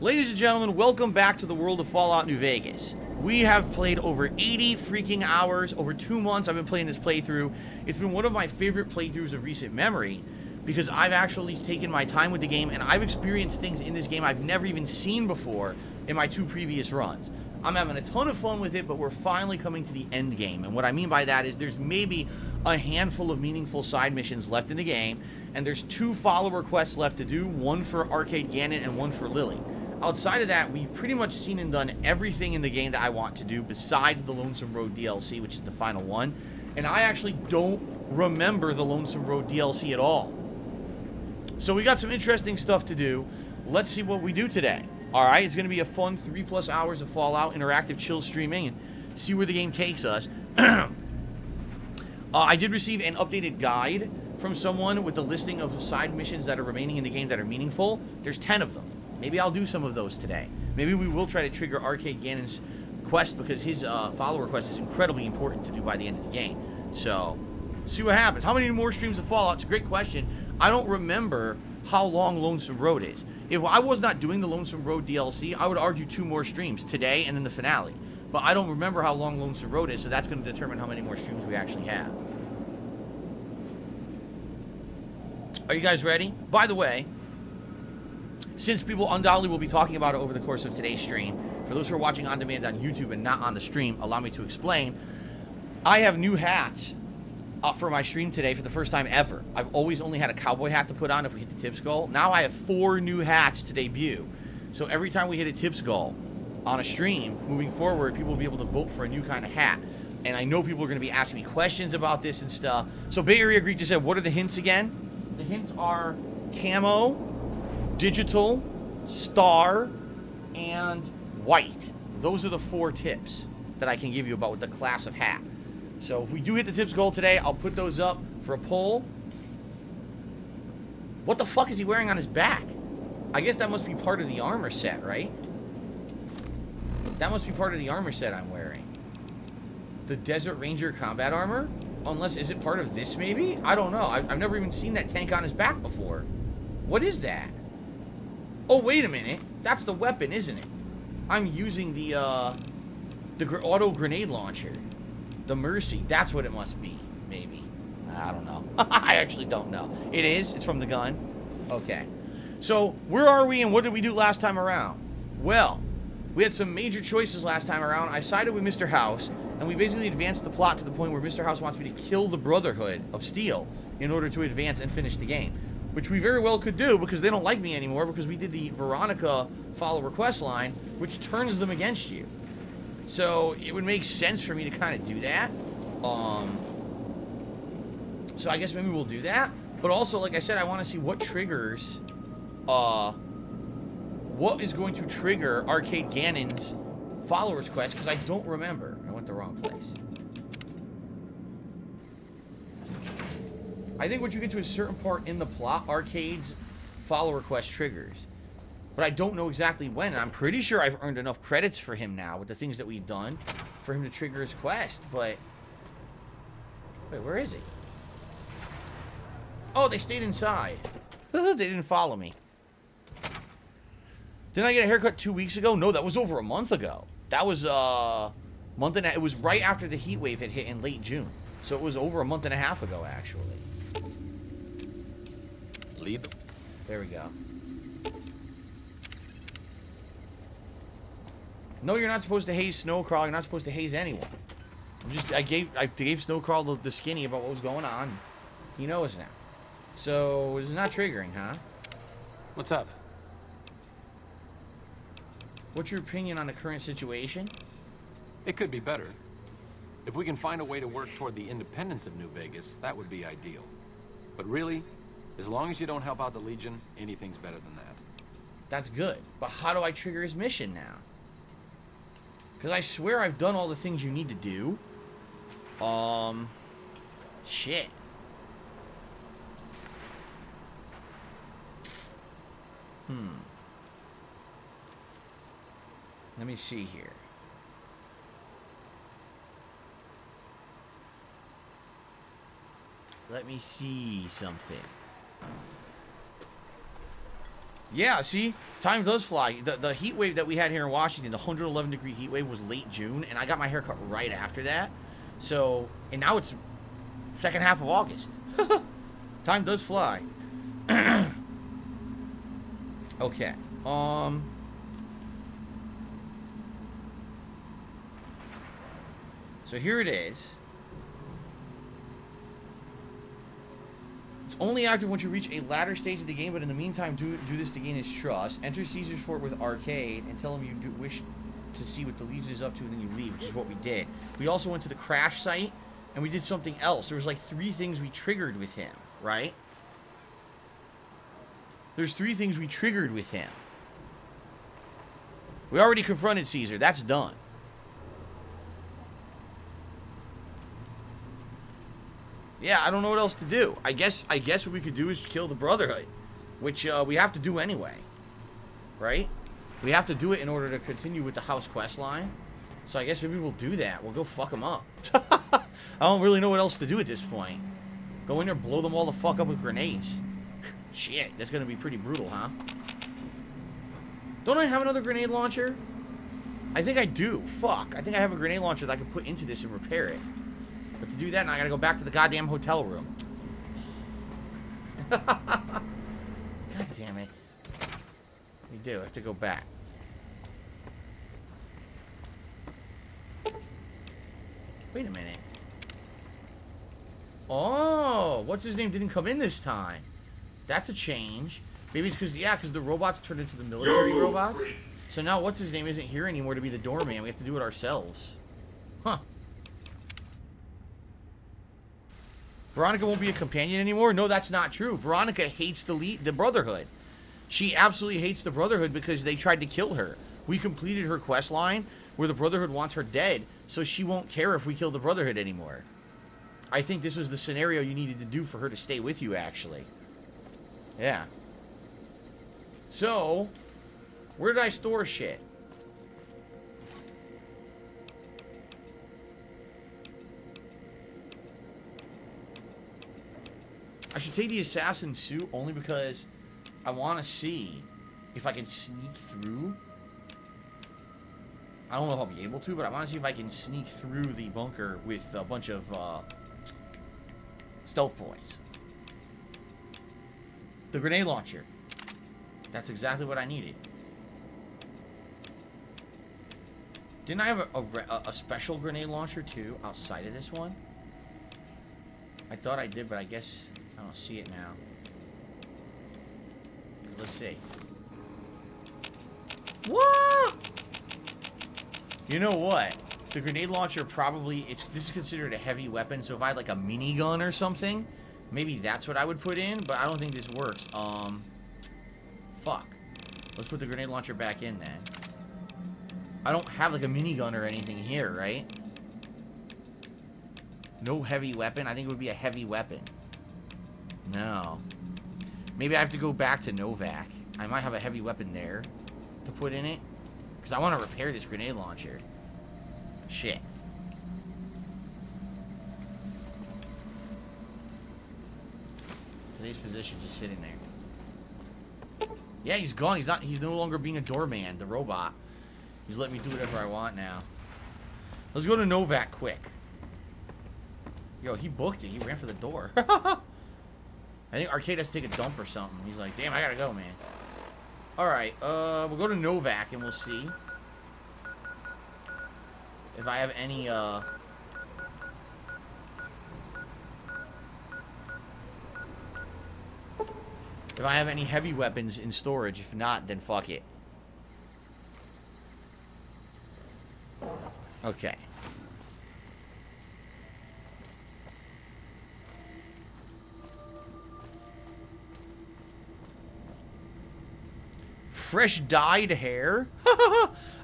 Ladies and gentlemen, welcome back to the world of Fallout New Vegas. We have played over 80 freaking hours. Over 2 months I've been playing this playthrough. It's been one of my favorite playthroughs of recent memory because I've actually taken my time with the game and I've experienced things in this game I've never even seen before in my 2 previous runs. I'm having a ton of fun with it, but we're finally coming to the end game. And what I mean by that is there's maybe a handful of meaningful side missions left in the game, and there's 2 follower quests left to do, one for Arcade Gannon and one for Lily. Outside of that, we've pretty much seen and done everything in the game that I want to do besides the Lonesome Road DLC, which is the final one. And I actually don't remember the Lonesome Road DLC at all. So we got some interesting stuff to do. Let's see what we do today. Alright, it's going to be a fun 3+ hours of Fallout interactive chill streaming and see where the game takes us. I did receive an updated guide from someone with the listing of side missions that are remaining in the game that are meaningful. There's 10 of them. Maybe I'll do some of those today. Maybe we will try to trigger Arcade Gannon's quest because his follower quest is incredibly important to do by the end of the game. So, see what happens. How many more streams of Fallout? It's a great question. I don't remember how long Lonesome Road is. If I was not doing the Lonesome Road DLC, I would argue 2 more streams, today and then the finale. But I don't remember how long Lonesome Road is, so that's going to determine how many more streams we actually have. Are you guys ready? By the way, since people undoubtedly will be talking about it over the course of today's stream, for those who are watching on demand on YouTube and not on the stream, allow me to explain. I have new hats for my stream today for the first time ever. I've always only had a cowboy hat to put on if we hit the tip skull. Now I have 4 new hats to debut. So every time we hit a tip skull on a stream, moving forward, people will be able to vote for a new kind of hat. And I know people are going to be asking me questions about this and stuff. So Bay Area Greek just said, what are the hints again? The hints are camo, digital, star, and white. Those are the 4 tips that I can give you about with the class of hat. So if we do hit the tips goal today, I'll put those up for a poll. What the fuck is he wearing on his back? I guess that must be part of the armor set, right? That must be part of the armor set I'm wearing. The Desert Ranger combat armor? Unless, is it part of this maybe? I don't know. I've never even seen that tank on his back before. What is that? Oh, wait a minute. That's the weapon, isn't it? I'm using the auto grenade launcher. The Mercy. That's what it must be, maybe. I don't know. I actually don't know. It is? It's from the gun? Okay. So, where are we and what did we do last time around? Well, we had some major choices last time around. I sided with Mr. House, and we basically advanced the plot to the point where Mr. House wants me to kill the Brotherhood of Steel in order to advance and finish the game. Which we very well could do because they don't like me anymore because we did the Veronica follower quest line, which turns them against you. So it would make sense for me to kind of do that. So I guess maybe we'll do that. But also, like I said, I want to see what triggers, what is going to trigger Arcade Gannon's followers quest because I don't remember. I went the wrong place. I think once you get to a certain part in the plot, Arcade's follower quest triggers. But I don't know exactly when. And I'm pretty sure I've earned enough credits for him now with the things that we've done for him to trigger his quest. But wait, where is he? Oh, they stayed inside. They didn't follow me. Didn't I get a haircut 2 weeks ago? No, that was over a month ago. That was month and a, it was right after the heat wave had hit in late June. So it was over a month and a half ago, actually. Lead them. There we go. No, you're not supposed to haze Snowcrawl. You're not supposed to haze anyone. I gave Snowcrawl the skinny about what was going on. He knows now. So it's not triggering, huh? What's up? What's your opinion on the current situation? It could be better. If we can find a way to work toward the independence of New Vegas, that would be ideal. But really, as long as you don't help out the Legion, anything's better than that. That's good. But how do I trigger his mission now? Because I swear I've done all the things you need to do. Shit. Let me see here. Let me see something. Yeah, see? Time does fly. The heat wave that we had here in Washington, the 111-degree heat wave, was late June, and I got my hair cut right after that. So, and now it's second half of August. Time does fly. Okay. So here it is. It's only active once you reach a latter stage of the game, but in the meantime, do this to gain his trust. Enter Caesar's Fort with Arcade and tell him you wish to see what the Legion is up to, and then you leave, which is what we did. We also went to the crash site, and we did something else. There was like 3 things we triggered with him, right? There's 3 things we triggered with him. We already confronted Caesar. That's done. Yeah, I don't know what else to do. I guess what we could do is kill the Brotherhood, which we have to do anyway, right? We have to do it in order to continue with the house quest line. So I guess maybe we'll do that. We'll go fuck them up. I don't really know what else to do at this point. Go in there, blow them all the fuck up with grenades. Shit, that's gonna be pretty brutal, huh? Don't I have another grenade launcher? I think I do. Fuck. I think I have a grenade launcher that I can put into this and repair it. But to do that, I gotta go back to the goddamn hotel room. God damn it. We do. I have to go back. Wait a minute. Oh, what's his name didn't come in this time. That's a change. Maybe it's because, yeah, because the robots turned into the military robots. So now what's his name isn't here anymore to be the doorman. We have to do it ourselves. Huh. Veronica won't be a companion anymore? No, that's not true. Veronica hates the Brotherhood. She absolutely hates the Brotherhood because they tried to kill her. We completed her quest line where the Brotherhood wants her dead, so she won't care if we kill the Brotherhood anymore. I think this was the scenario you needed to do for her to stay with you, actually. Yeah. So, where did I store shit? I should take the assassin suit only because I want to see if I can sneak through. I don't know if I'll be able to, but I want to see if I can sneak through the bunker with a bunch of stealth boys. The grenade launcher. That's exactly what I needed. Didn't I have a special grenade launcher too outside of this one? I thought I did, but I guess I don't see it now. Let's see. What? You know what? The grenade launcher probably, this is considered a heavy weapon, so if I had like a minigun or something, maybe that's what I would put in, but I don't think this works. Fuck. Let's put the grenade launcher back in then. I don't have like a minigun or anything here, right? No heavy weapon? I think it would be a heavy weapon. No. Maybe I have to go back to Novak. I might have a heavy weapon there to put in it. Because I want to repair this grenade launcher. Shit. Today's position just sitting there. Yeah, he's gone. He's no longer being a doorman, the robot. He's letting me do whatever I want now. Let's go to Novak quick. Yo, he booked it. He ran for the door. I think Arcade has to take a dump or something. He's like, damn, I gotta go, man. Alright, we'll go to Novak and we'll see if I have any, if I have any heavy weapons in storage. If not, then fuck it. Okay. Fresh dyed hair?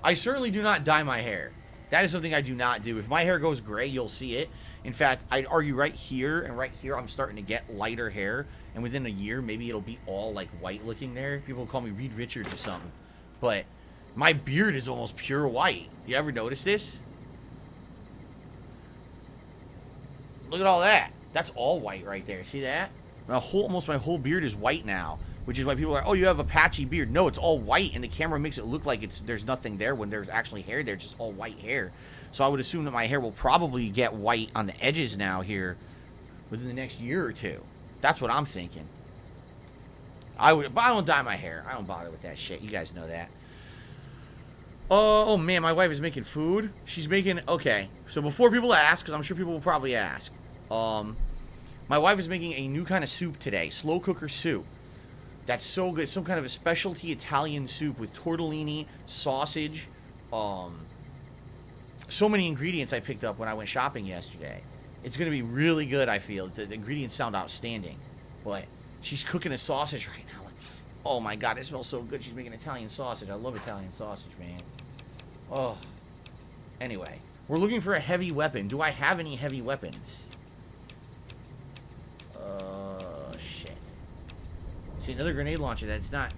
I certainly do not dye my hair. That is something I do not do. If my hair goes gray, you'll see it. In fact, I'd argue right here and right here, I'm starting to get lighter hair. And within a year, maybe it'll be all like white looking there. People call me Reed Richards or something. But my beard is almost pure white. You ever notice this? Look at all that. That's all white right there. See that? Almost my whole beard is white now. which is why people are, oh, you have a patchy beard. No, it's all white, and the camera makes it look like there's nothing there when there's actually hair there, just all white hair. So I would assume that my hair will probably get white on the edges now here within the next year or two. That's what I'm thinking. But I don't dye my hair. I don't bother with that shit. You guys know that. Oh man, my wife is making food. She's making, okay. So before people ask, because I'm sure people will probably ask, my wife is making a new kind of soup today, slow cooker soup. That's so good. Some kind of a specialty Italian soup with tortellini, sausage, so many ingredients I picked up when I went shopping yesterday. It's going to be really good, I feel. The ingredients sound outstanding. But she's cooking a sausage right now. Oh my god, it smells so good. She's making Italian sausage. I love Italian sausage, man. Oh. Anyway, we're looking for a heavy weapon. Do I have any heavy weapons? Shit. See, another grenade launcher. It's not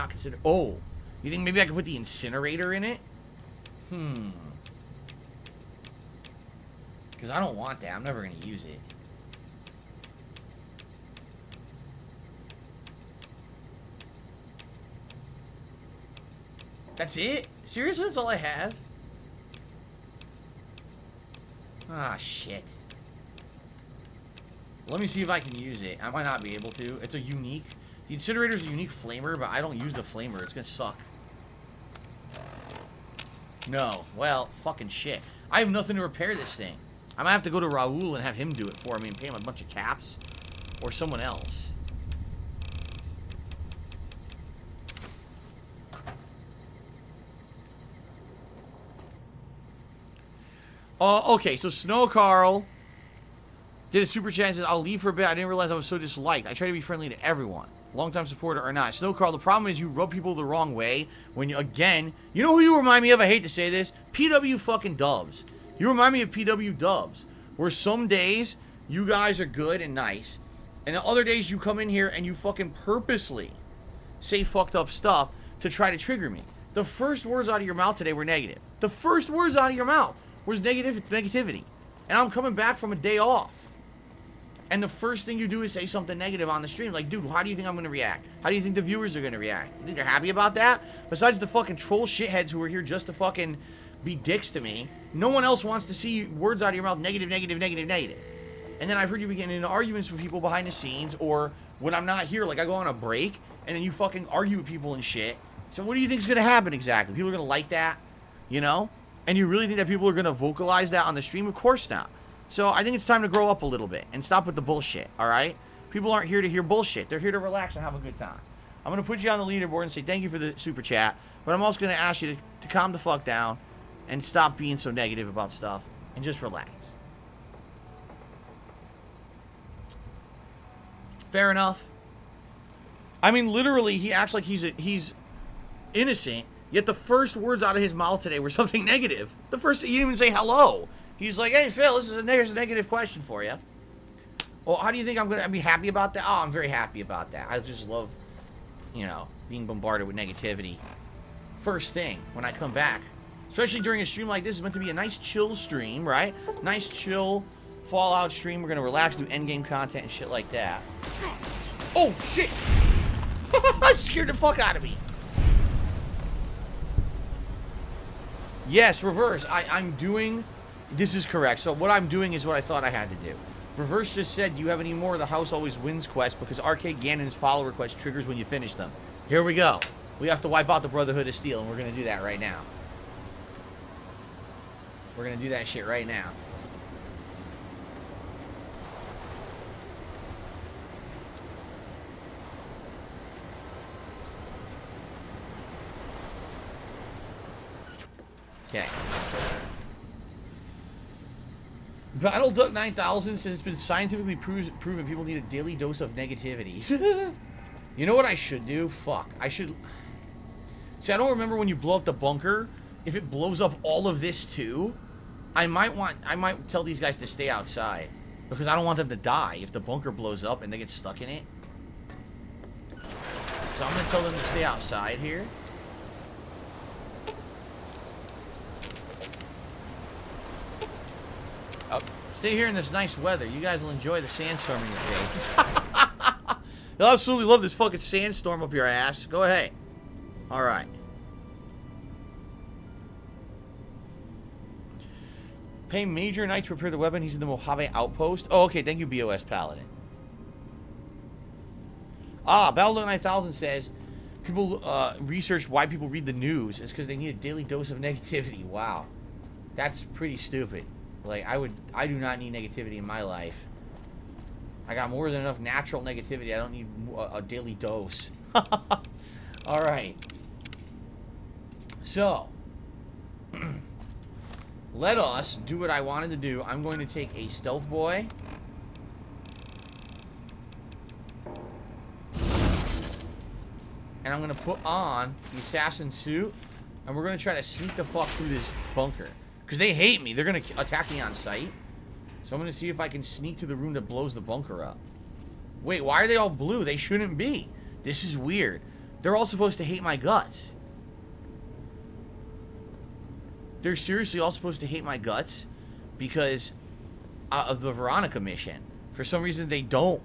considered. Oh, you think maybe I could put the incinerator in it? Because I don't want that. I'm never going to use it. That's it? Seriously? That's all I have? Ah, shit. Let me see if I can use it. I might not be able to. It's a unique... The incinerator is a unique flamer, but I don't use the flamer. It's gonna suck. No. Well, fucking shit. I have nothing to repair this thing. I might have to go to Raul and have him do it for me and pay him a bunch of caps. Or someone else. Okay, so Snow Carl did a super chat and says, I'll leave for a bit. I didn't realize I was so disliked. I try to be friendly to everyone. Longtime supporter or not. Snow Carl, the problem is you rub people the wrong way when you, again, you know who you remind me of? I hate to say this. PW fucking Dubs. You remind me of PW Dubs. Where some days you guys are good and nice. And the other days you come in here and you fucking purposely say fucked up stuff to try to trigger me. The first words out of your mouth today were negative. The first words out of your mouth was negativity. And I'm coming back from a day off. And the first thing you do is say something negative on the stream. Like, dude, how do you think I'm going to react? How do you think the viewers are going to react? You think they're happy about that? Besides the fucking troll shitheads who are here just to fucking be dicks to me, no one else wants to see words out of your mouth negative. And then I've heard you be getting into arguments with people behind the scenes, or when I'm not here, like I go on a break, and then you fucking argue with people and shit. So what do you think is going to happen exactly? People are going to like that? You know? And you really think that people are going to vocalize that on the stream? Of course not. So I think it's time to grow up a little bit and stop with the bullshit, alright? People aren't here to hear bullshit. They're here to relax and have a good time. I'm going to put you on the leaderboard and say thank you for the super chat, but I'm also going to ask you to calm the fuck down and stop being so negative about stuff and just relax. Fair enough. I mean, literally, he acts like he's innocent, yet the first words out of his mouth today were something negative. The first, he didn't even say hello. He's like, hey, Phil, here's a negative question for you. Well, how do you think I'm going to be happy about that? Oh, I'm very happy about that. I just love, you know, being bombarded with negativity. First thing, when I come back. Especially during a stream like this, it's meant to be a nice chill stream, right? Nice chill Fallout stream. We're going to relax, do endgame content and shit like that. Oh, shit! That scared the fuck out of me. Yes, reverse. I'm doing... This is correct. So what I'm doing is what I thought I had to do. Reverse just said, do you have any more of the House Always Wins quest? Because Arcade Ganon's follower quest triggers when you finish them. Here we go. We have to wipe out the Brotherhood of Steel, and we're going to do that right now. We're going to do that shit right now. Okay. Battle Duck 9000 says it's been scientifically proven people need a daily dose of negativity. You know what I should do? Fuck. I should... See, I don't remember when you blow up the bunker. If it blows up all of this too, I might tell these guys to stay outside. Because I don't want them to die if the bunker blows up and they get stuck in it. So I'm going to tell them to stay outside here. Stay here in this nice weather. You guys will enjoy the sandstorm in your face. I absolutely love this fucking sandstorm up your ass. Go ahead. Alright. Pay Major Knight to repair the weapon. He's in the Mojave outpost. Oh, okay. Thank you, BOS Paladin. Battle 9000 says, people research why people read the news. It's because they need a daily dose of negativity. Wow. That's pretty stupid. Like, I do not need negativity in my life. I got more than enough natural negativity. I don't need a daily dose. Alright. So, let us do what I wanted to do. I'm going to take a stealth boy. And I'm going to put on the assassin suit. And we're going to try to sneak the fuck through this bunker. Because they hate me. They're going to attack me on sight. So I'm going to see if I can sneak to the room that blows the bunker up. Wait, why are they all blue? They shouldn't be. This is weird. They're all supposed to hate my guts. They're seriously all supposed to hate my guts because of the Veronica mission. For some reason, they don't.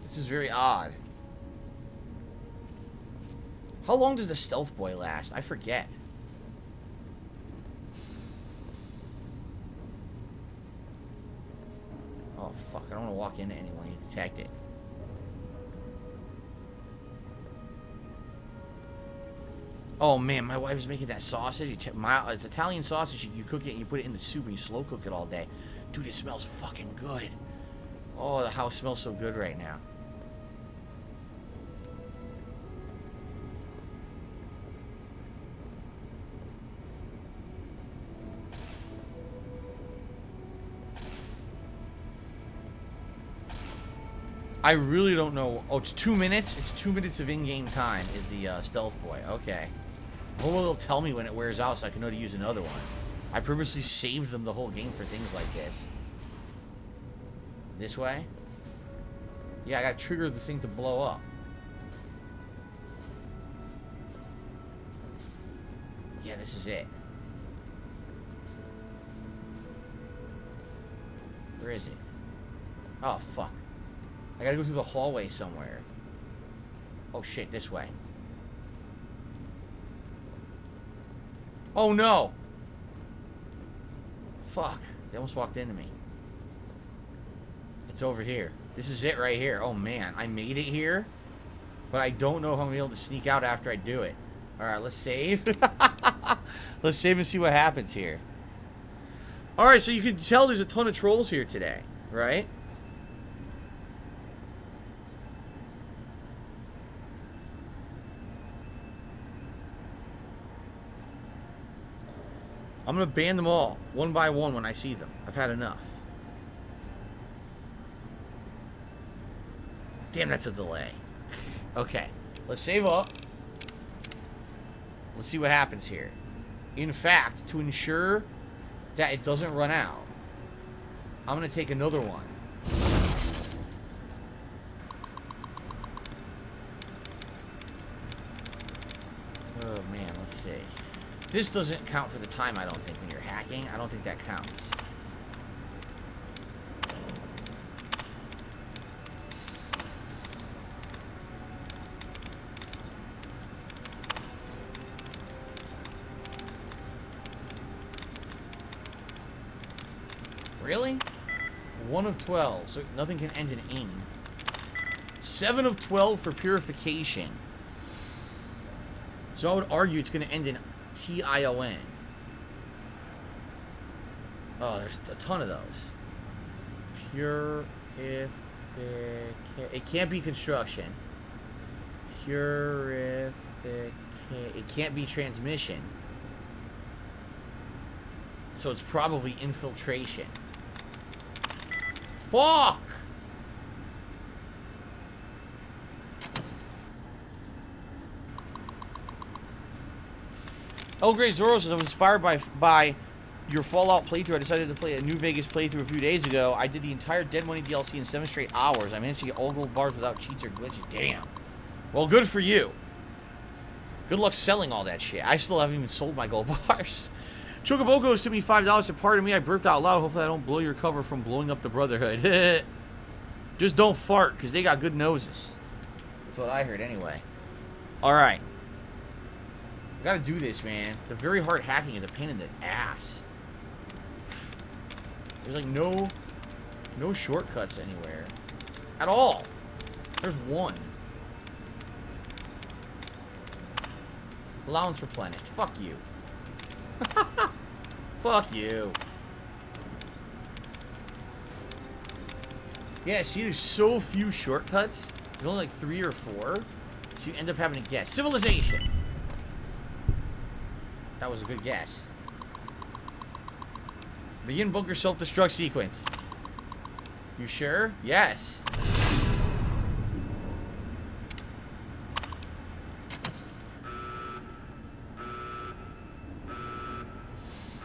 This is very odd. How long does the stealth boy last? I forget. Oh, fuck. I don't want to walk into anyone and detect it. Oh, man. My wife is making that sausage. It's Italian sausage. You cook it and you put it in the soup and you slow cook it all day. Dude, it smells fucking good. Oh, the house smells so good right now. I really don't know. Oh, it's 2 minutes? It's 2 minutes of in-game time is the stealth boy. Okay. Well, it'll tell me when it wears out so I can know to use another one. I purposely saved them the whole game for things like this. This way? Yeah, I gotta trigger the thing to blow up. Yeah, this is it. Where is it? Oh, fuck. I gotta go through the hallway somewhere. Oh shit, this way. Oh no! Fuck. They almost walked into me. It's over here. This is it right here. Oh man, I made it here. But I don't know if I'm gonna be able to sneak out after I do it. Alright, let's save. Let's save and see what happens here. Alright, so you can tell there's a ton of trolls here today, right? I'm going to ban them all, one by one when I see them. I've had enough. Damn, that's a delay. Okay, let's save up. Let's see what happens here. In fact, to ensure that it doesn't run out, I'm going to take another one. Oh, man, let's see. This doesn't count for the time, I don't think, when you're hacking. I don't think that counts. Really? 1 of 12, so nothing can end in ing. 7 of 12 for purification. So I would argue it's going to end in T-I-O-N. Oh, there's a ton of those. Purification. It can't be construction. Purification. It can't be transmission. So it's probably infiltration. Fuck! El Grey Zoro says, I was inspired by your Fallout playthrough. I decided to play a New Vegas playthrough a few days ago. I did the entire Dead Money DLC in 7 straight hours. I managed to get all gold bars without cheats or glitches. Damn. Well, good for you. Good luck selling all that shit. I still haven't even sold my gold bars. Chocobocos took me $5 to pardon me. I burped out loud. Hopefully I don't blow your cover from blowing up the Brotherhood. Just don't fart, because they got good noses. That's what I heard anyway. Alright. I gotta do this, man. The very hard hacking is a pain in the ass. There's like no shortcuts anywhere. At all. There's one. Allowance replenished. Fuck you. Fuck you. Yeah, see, there's so few shortcuts. There's only like 3 or 4. So you end up having to guess. Civilization. That was a good guess. Begin bunker self-destruct sequence. You sure? Yes.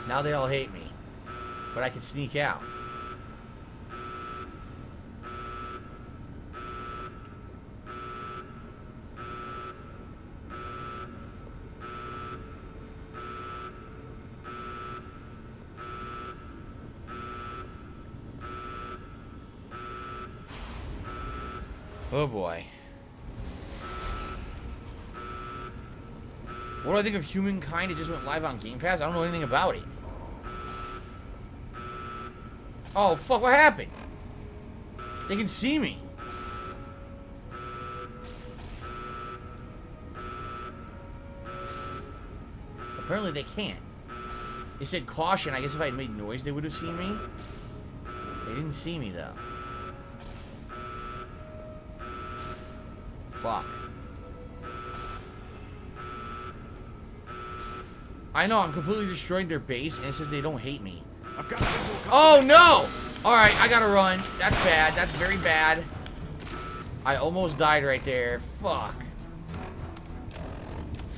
Now they all hate me. But I can sneak out. Oh boy. What do I think of Humankind? It just went live on Game Pass? I don't know anything about it. Oh, fuck, what happened? They can see me. Apparently they can't. They said caution. I guess if I had made noise, they would have seen me. They didn't see me, though. Fuck. I know, I'm completely destroying their base, and it says they don't hate me. I've got Oh, no! Alright, I gotta run. That's bad. That's very bad. I almost died right there. Fuck.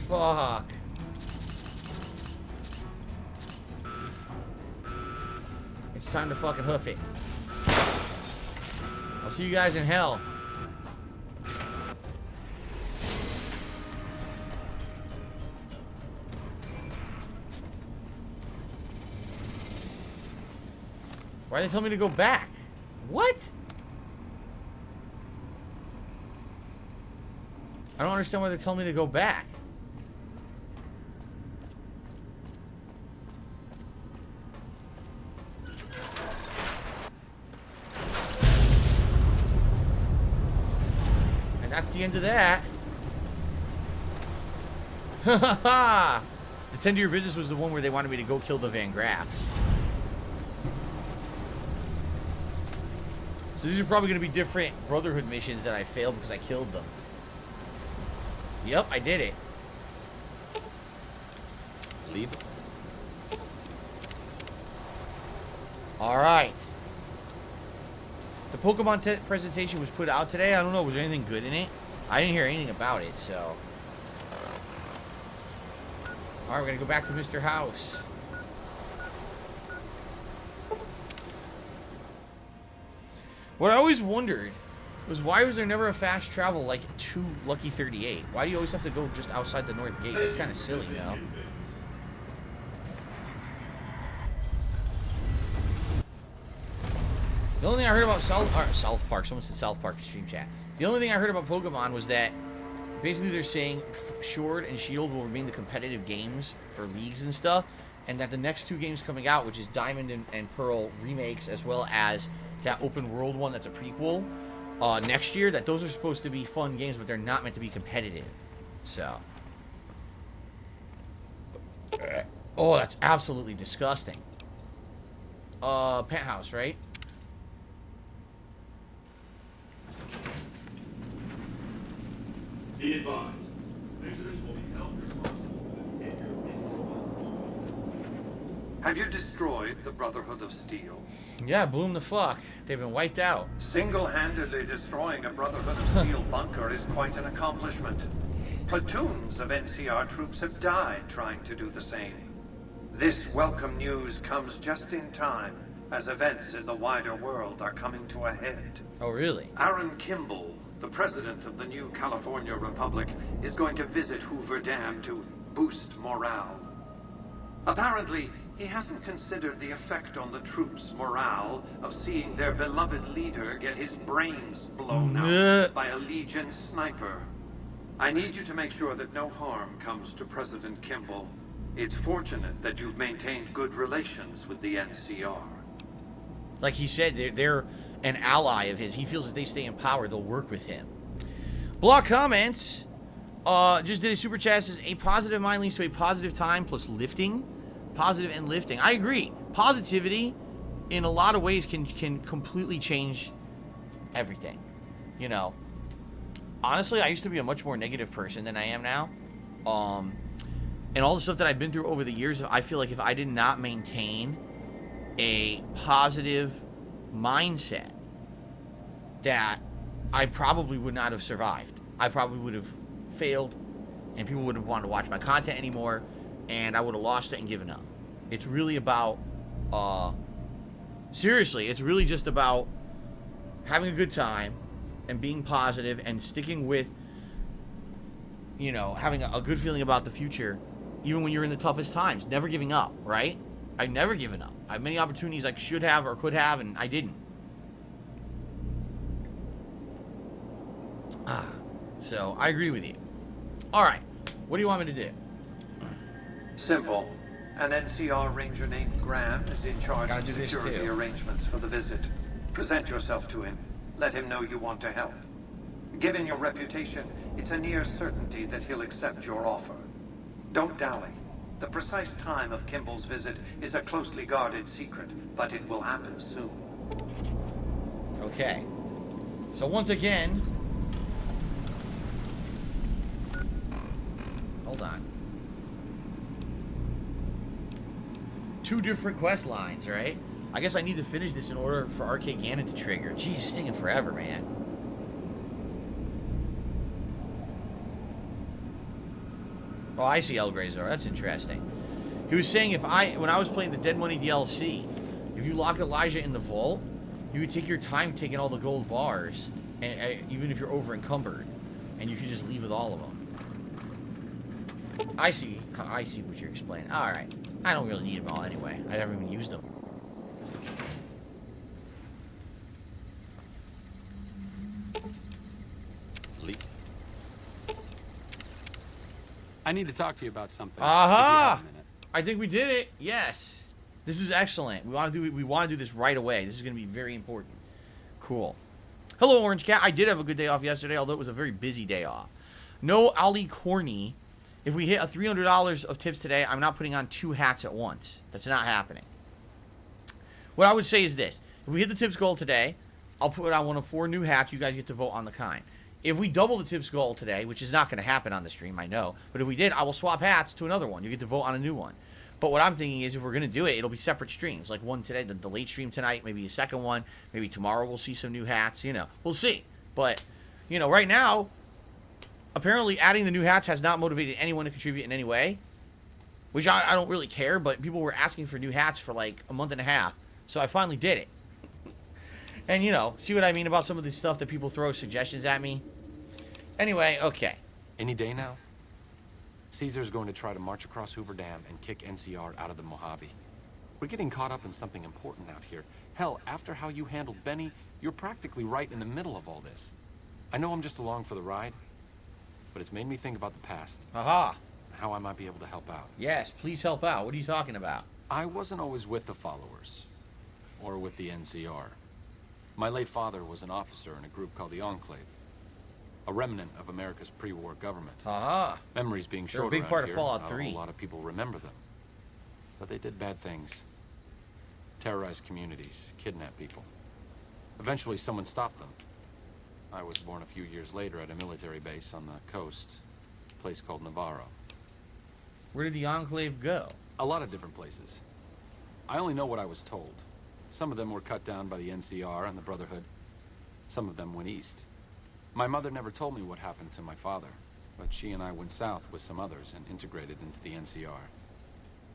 Fuck. It's time to fucking hoof it. I'll see you guys in hell. Why they tell me to go back? What? I don't understand why they tell me to go back. And that's the end of that. Ha ha ha! The Tend to Your Business was the one where they wanted me to go kill the Van Graffs. So these are probably going to be different Brotherhood missions that I failed because I killed them. Yep, I did it. Lead. Alright. The Pokemon presentation was put out today. I don't know, was there anything good in it? I didn't hear anything about it, so... Alright, we're going to go back to Mr. House. What I always wondered was why was there never a fast travel like to Lucky 38? Why do you always have to go just outside the North Gate? That's kind of silly, you know? The only thing I heard about South Park, someone said South Park stream chat. The only thing I heard about Pokemon was that basically they're saying Sword and Shield will remain the competitive games for leagues and stuff, and that the next 2 games coming out, which is Diamond and Pearl remakes, as well as that open world one that's a prequel next year, that those are supposed to be fun games, but they're not meant to be competitive. So, oh, that's absolutely disgusting. Penthouse, right? Be advised, visitors will be held responsible for the behavior of any responsible. Have you destroyed the Brotherhood of Steel? Yeah, bloom the fuck. They've been wiped out. Single-handedly destroying a Brotherhood of Steel bunker is quite an accomplishment. Platoons of NCR troops have died trying to do the same. This welcome news comes just in time, as events in the wider world are coming to a head. Oh, really? Aaron Kimball, the president of the new California Republic, is going to visit Hoover Dam to boost morale. Apparently, He hasn't considered the effect on the troops' morale of seeing their beloved leader get his brains blown out by a Legion sniper. I need you to make sure that no harm comes to President Kimball. It's fortunate that you've maintained good relations with the NCR. Like he said, they're an ally of his. He feels if they stay in power, they'll work with him. Block comments. Just did a super chat. Says a positive mind leads to a positive time plus lifting. Positive and lifting. I agree. Positivity, in a lot of ways, can completely change everything. You know. Honestly, I used to be a much more negative person than I am now. And all the stuff that I've been through over the years, I feel like if I did not maintain a positive mindset, that I probably would not have survived. I probably would have failed, and people wouldn't have wanted to watch my content anymore, and I would have lost it and given up. It's really about, seriously, it's really just about having a good time and being positive and sticking with, you know, having a good feeling about the future, even when you're in the toughest times. Never giving up, right? I've never given up. I have many opportunities I should have or could have, and I didn't. So, I agree with you. Alright, what do you want me to do? Simple. An NCR ranger named Graham is in charge of security arrangements for the visit. Present yourself to him. Let him know you want to help. Given your reputation, it's a near certainty that he'll accept your offer. Don't dally. The precise time of Kimball's visit is a closely guarded secret, but it will happen soon. Okay. So once again... Hold on. 2 different quest lines, right? I guess I need to finish this in order for Arcade Ganon to trigger. Jeez, it's taking forever, man. Oh, I see El Grazor. That's interesting. He was saying when I was playing the Dead Money DLC, if you lock Elijah in the vault, you could take your time taking all the gold bars, and even if you're over encumbered, and you could just leave with all of them. I see what you're explaining. All right. I don't really need them all anyway. I never even used them. I need to talk to you about something. Aha! I think we did it. Yes. This is excellent. We want to do this right away. This is going to be very important. Cool. Hello, Orange Cat. I did have a good day off yesterday, although it was a very busy day off. No Ali Corny. If we hit a $300 of tips today, I'm not putting on 2 hats at once. That's not happening. What I would say is this. If we hit the tips goal today, I'll put on one of 4 new hats. You guys get to vote on the kind. If we double the tips goal today, which is not going to happen on the stream, I know. But if we did, I will swap hats to another one. You get to vote on a new one. But what I'm thinking is if we're going to do it, it'll be separate streams. Like one today, the late stream tonight, maybe a second one. Maybe tomorrow we'll see some new hats. You know, we'll see. But, you know, right now... Apparently, adding the new hats has not motivated anyone to contribute in any way. Which I don't really care, but people were asking for new hats for like a month and a half. So I finally did it. And, you know, see what I mean about some of this stuff that people throw suggestions at me? Anyway, okay. Any day now? Caesar's going to try to march across Hoover Dam and kick NCR out of the Mojave. We're getting caught up in something important out here. Hell, after how you handled Benny, you're practically right in the middle of all this. I know I'm just along for the ride, but it's made me think about the past. Aha. How I might be able to help out. Yes, please help out. What are you talking about? I wasn't always with the followers. Or with the NCR. My late father was an officer in a group called the Enclave. A remnant of America's pre-war government. Aha. Memories being short They're a big part here, of Fallout 3. A lot of people remember them. But they did bad things. Terrorized communities, kidnapped people. Eventually someone stopped them. I was born a few years later at a military base on the coast, a place called Navarro. Where did the Enclave go? A lot of different places. I only know what I was told. Some of them were cut down by the NCR and the Brotherhood. Some of them went east. My mother never told me what happened to my father, but she and I went south with some others and integrated into the NCR.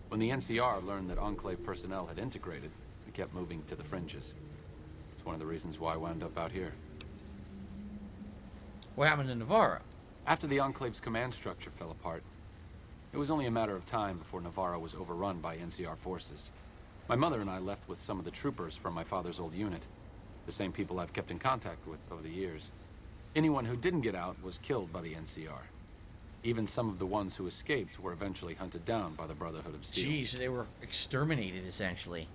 When the NCR learned that Enclave personnel had integrated, we kept moving to the fringes. It's one of the reasons why I wound up out here. What happened in Navarro? After the Enclave's command structure fell apart, It was only a matter of time before Navarro was overrun by NCR forces. My mother and I left with some of the troopers from my father's old unit. The same people I've kept in contact with over the years. Anyone who didn't get out was killed by the NCR. Even some of the ones who escaped were eventually hunted down by the Brotherhood of Steel. Jeez, they were exterminated, essentially.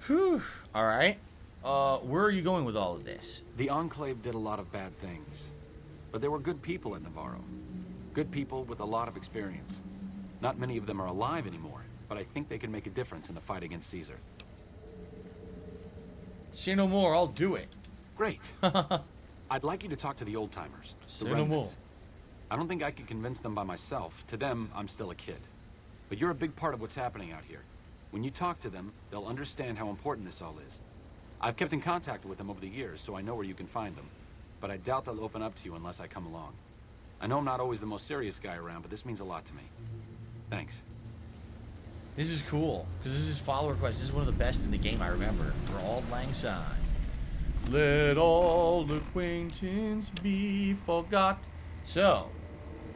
Whew. Alright. Where are you going with all of this? The Enclave did a lot of bad things. But there were good people at Navarro. Good people with a lot of experience. Not many of them are alive anymore, but I think they can make a difference in the fight against Caesar. Say no more, I'll do it. Great. I'd like you to talk to the old-timers. Say no more. I don't think I could convince them by myself. To them, I'm still a kid. But you're a big part of what's happening out here. When you talk to them, they'll understand how important this all is. I've kept in contact with them over the years, so I know where you can find them. But I doubt they'll open up to you unless I come along. I know I'm not always the most serious guy around, but this means a lot to me. Thanks. This is cool, because this is follower quest. This is one of the best in the game, I remember. For Auld Lang Syne. Let all acquaintance be forgot. So,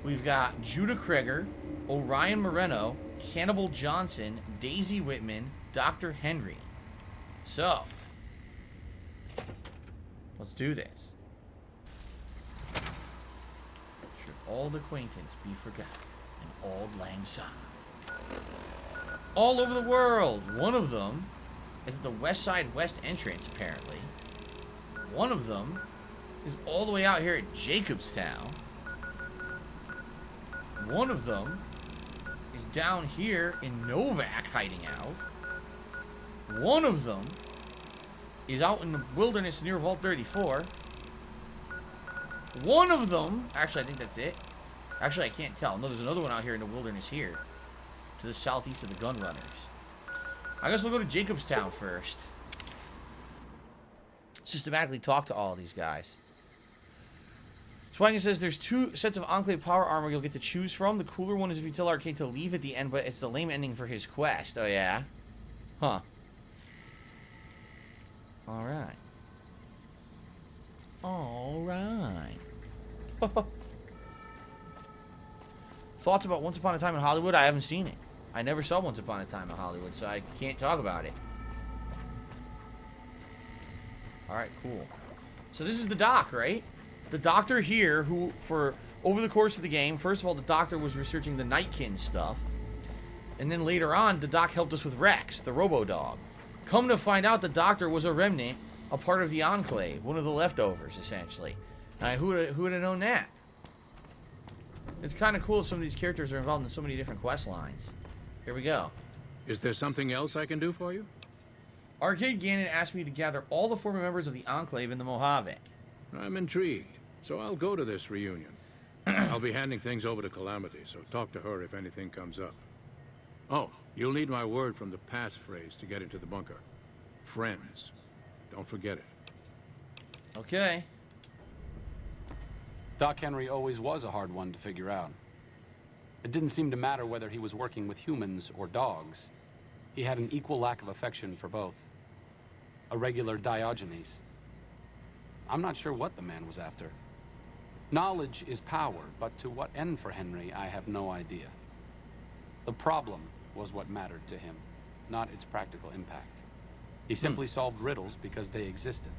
we've got Judah Kreger, Orion Moreno, Cannibal Johnson, Daisy Whitman, Dr. Henry. So, let's do this. Should auld acquaintance be forgot in Auld Lang Syne. All over the world. One of them is at the West Side West entrance, apparently. One of them is all the way out here at Jacobstown. One of them is down here in Novak hiding out. One of them is out in the wilderness near Vault 34. One of them, actually I think that's it. Actually I can't tell. No, there's another one out here in the wilderness here. To the southeast of the gun runners. I guess we'll go to Jacobstown first. Systematically talk to all of these guys. Swangan says there's 2 sets of Enclave power armor you'll get to choose from. The cooler one is if you tell Arcade to leave at the end, but it's the lame ending for his quest. Oh yeah? Huh. Alright. Alright. Thoughts about Once Upon a Time in Hollywood? I haven't seen it. I never saw Once Upon a Time in Hollywood, so I can't talk about it. Alright, cool. So this is the doc, right? The doctor here, who, for over the course of the game, first of all, the doctor was researching the Nightkin stuff. And then later on, the doc helped us with Rex, the Robo-Dog. Come to find out, the doctor was a remnant, a part of the Enclave, one of the leftovers, essentially. Who would have known that? It's kind of cool some of these characters are involved in so many different quest lines. Here we go. Is there something else I can do for you? Arcade Gannon asked me to gather all the former members of the Enclave in the Mojave. I'm intrigued, so I'll go to this reunion. I'll be handing things over to Calamity, so talk to her if anything comes up. Oh, you'll need my word from the passphrase to get into the bunker. Friends. Don't forget it. Okay. Doc Henry always was a hard one to figure out. It didn't seem to matter whether he was working with humans or dogs. He had an equal lack of affection for both. A regular Diogenes. I'm not sure what the man was after. Knowledge is power, but to what end for Henry, I have no idea. The problem was what mattered to him, not its practical impact. He simply solved riddles because they existed.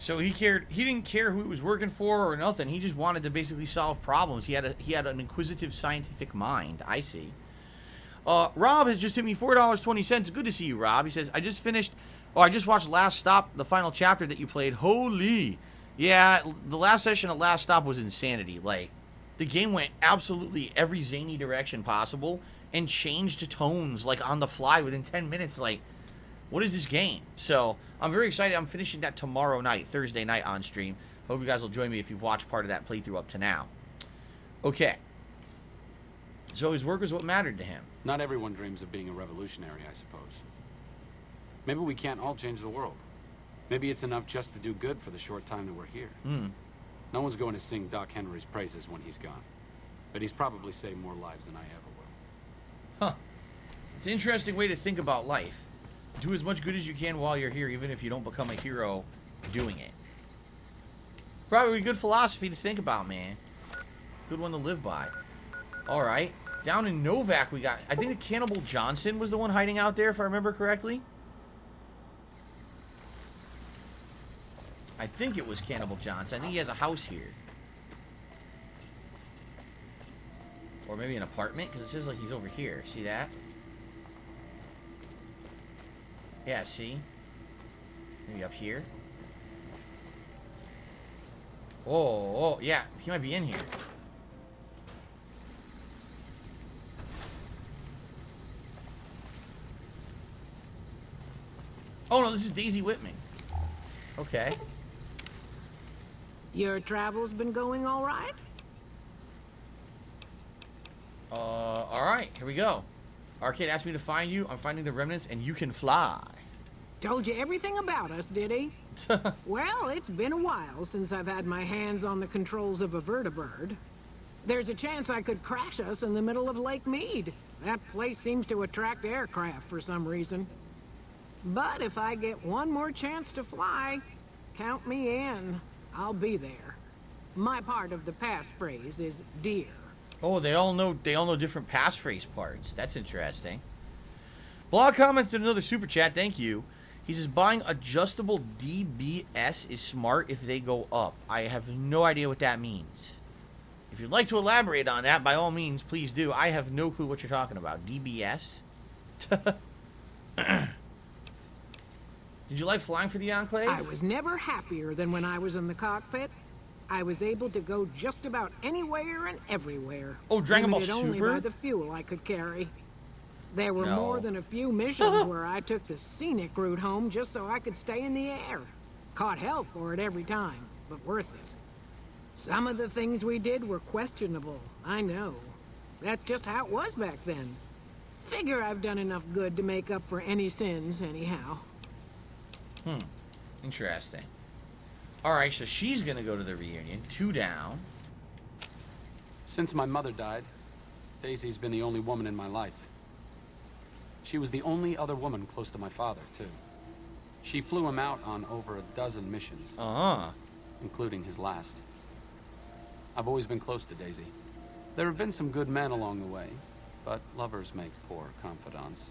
So he didn't care who he was working for or nothing. He just wanted to basically solve problems. He had an inquisitive scientific mind. I see. Rob has just hit me $4.20. Good to see you, Rob. He says, I just watched Last Stop, the final chapter that you played. Holy. Yeah, the last session of Last Stop was insanity. Like, the game went absolutely every zany direction possible and changed tones, like, on the fly within 10 minutes. Like, what is this game? So, I'm very excited. I'm finishing that tomorrow night, Thursday night on stream. Hope you guys will join me if you've watched part of that playthrough up to now. Okay. So his work was what mattered to him. Not everyone dreams of being a revolutionary, I suppose. Maybe we can't all change the world. Maybe it's enough just to do good for the short time that we're here. No one's going to sing Doc Henry's praises when he's gone. But he's probably saved more lives than I ever will. Huh. It's an interesting way to think about life. Do as much good as you can while you're here, even if you don't become a hero doing it. Probably a good philosophy to think about, man. Good one to live by. Alright. Down in Novak, we got... I think the Cannibal Johnson was the one hiding out there, if I remember correctly. I think it was Cannibal Johnson. I think he has a house here. Or maybe an apartment, because it says like he's over here. See that? Yeah, see? Maybe up here. Oh, yeah. He might be in here. Oh, no, this is Daisy Whitman. Okay. Your travels been going all right? Alright, here we go. Arcade asked me to find you. I'm finding the remnants, and you can fly. Told you everything about us, did he? Well, it's been a while since I've had my hands on the controls of a vertibird. There's a chance I could crash us in the middle of Lake Mead. That place seems to attract aircraft for some reason. But if I get one more chance to fly, count me in. I'll be there. My part of the passphrase is deer. Oh, they all know different passphrase parts. That's interesting. Blog comments did another super chat. Thank you. He says buying adjustable DBS is smart if they go up. I have no idea what that means. If you'd like to elaborate on that, by all means, please do. I have no clue what you're talking about. DBS? Did you like flying for the Enclave? I was never happier than when I was in the cockpit. I was able to go just about anywhere and everywhere. Oh, Dragon Ball limited only Super? by the fuel I could carry. There were No. more than a few missions where I took the scenic route home just so I could stay in the air. Caught hell for it every time, but worth it. Some of the things we did were questionable, I know. That's just how it was back then. Figure I've done enough good to make up for any sins, anyhow. Interesting. Alright, so she's gonna go to the reunion. 2 down. Since my mother died, Daisy's been the only woman in my life. She was the only other woman close to my father, too. She flew him out on over a dozen missions, including his last. I've always been close to Daisy. There have been some good men along the way, but lovers make poor confidants.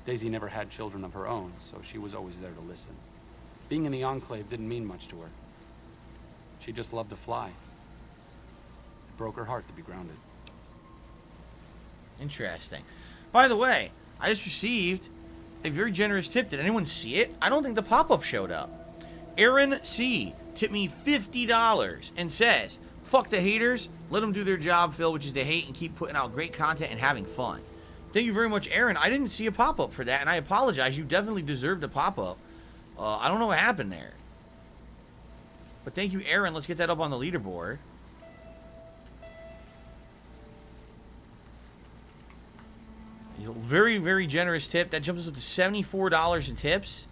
Daisy never had children of her own, so she was always there to listen. Being in the Enclave didn't mean much to her. She just loved to fly. It broke her heart to be grounded. Interesting. By the way, I just received a very generous tip. Did anyone see it? I don't think the pop-up showed up. Aaron C. tipped me $50 and says, fuck the haters, let them do their job, Phil, which is to hate and keep putting out great content and having fun. Thank you very much, Aaron. I didn't see a pop-up for that, and I apologize. You definitely deserved a pop-up. I don't know what happened there. But thank you, Aaron. Let's get that up on the leaderboard. Very, very generous tip. That jumps us up to $74 in tips.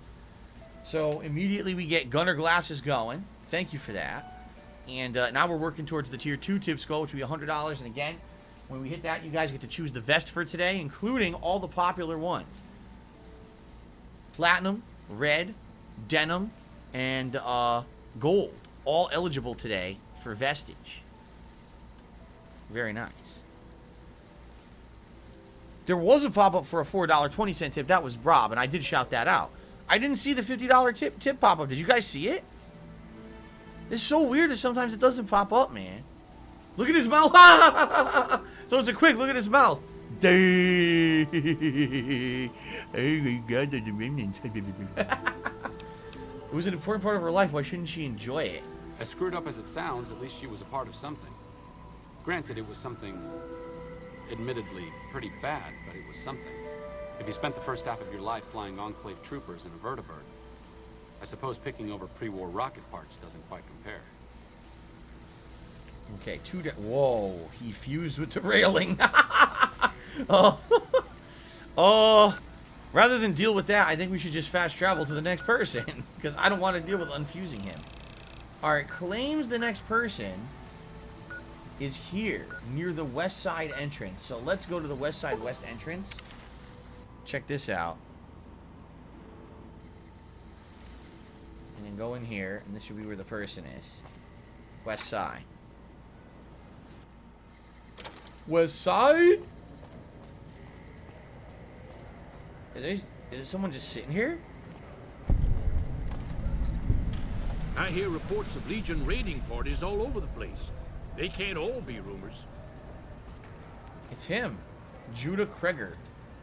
So immediately we get Gunner Glasses going. Thank you for that. And now we're working towards the Tier 2 tips goal, which will be $100. And again, when we hit that, you guys get to choose the vest for today, including all the popular ones. Platinum, red, denim, and gold. All eligible today for vestige. Very nice. There was a pop-up for a $4.20 tip. That was Rob, and I did shout that out. I didn't see the $50 tip pop-up. Did you guys see it? It's so weird that sometimes it doesn't pop up, man. Look at his mouth. So it's a quick look at his mouth. It was an important part of her life. Why shouldn't she enjoy it? As screwed up as it sounds, at least she was a part of something. Granted, it was something admittedly pretty bad, but it was something. If you spent the first half of your life flying Enclave troopers in a vertibird, I suppose picking over pre-war rocket parts doesn't quite compare. Okay, whoa, he fused with the railing. Oh. Oh. Rather than deal with that, I think we should just fast travel to the next person, because I don't want to deal with unfusing him. Alright, claims the next person is here, near the west side entrance. So let's go to the west side west entrance. Check this out. And then go in here, and this should be where the person is. West side. West Side? Is there someone just sitting here? I hear reports of Legion raiding parties all over the place. They can't all be rumors. It's him. Judah Kreger.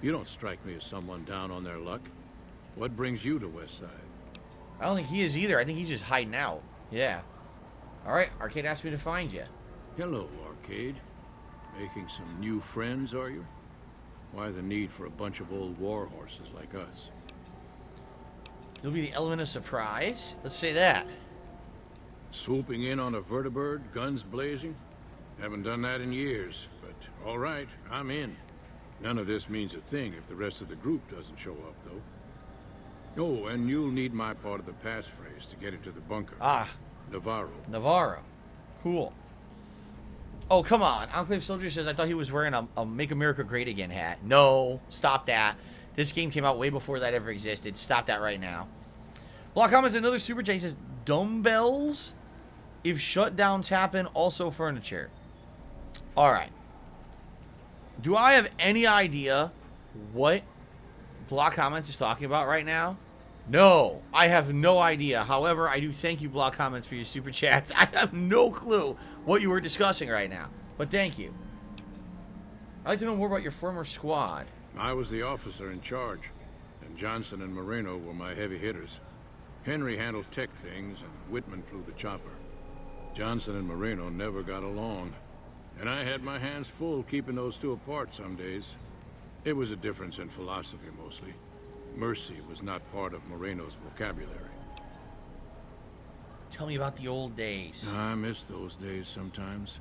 You don't strike me as someone down on their luck. What brings you to West Side? I don't think he is either. I think he's just hiding out. Yeah. Alright, Arcade asked me to find you. Hello, Arcade. Making some new friends, are you? Why the need for a bunch of old war horses like us? It'll be the element of surprise. Let's say that. Swooping in on a vertibird, guns blazing? Haven't done that in years, but all right, I'm in. None of this means a thing if the rest of the group doesn't show up, though. Oh, and you'll need my part of the passphrase to get into the bunker. Ah. Navarro. Cool. Oh, come on. Enclave Soldier says, I thought he was wearing a Make America Great Again hat. No, stop that. This game came out way before that ever existed. Stop that right now. Block comments another super chat. He says, dumbbells? If shutdowns happen, also furniture. Alright. Do I have any idea what Block Comments is talking about right now? No, I have no idea. However, I do thank you, Block Comments, for your super chats. I have no clue what you were discussing right now. But thank you. I'd like to know more about your former squad. I was the officer in charge, and Johnson and Moreno were my heavy hitters. Henry handled tech things, and Whitman flew the chopper. Johnson and Moreno never got along, and I had my hands full keeping those two apart some days. It was a difference in philosophy, mostly. Mercy was not part of Moreno's vocabulary. Tell me about the old days. I miss those days sometimes.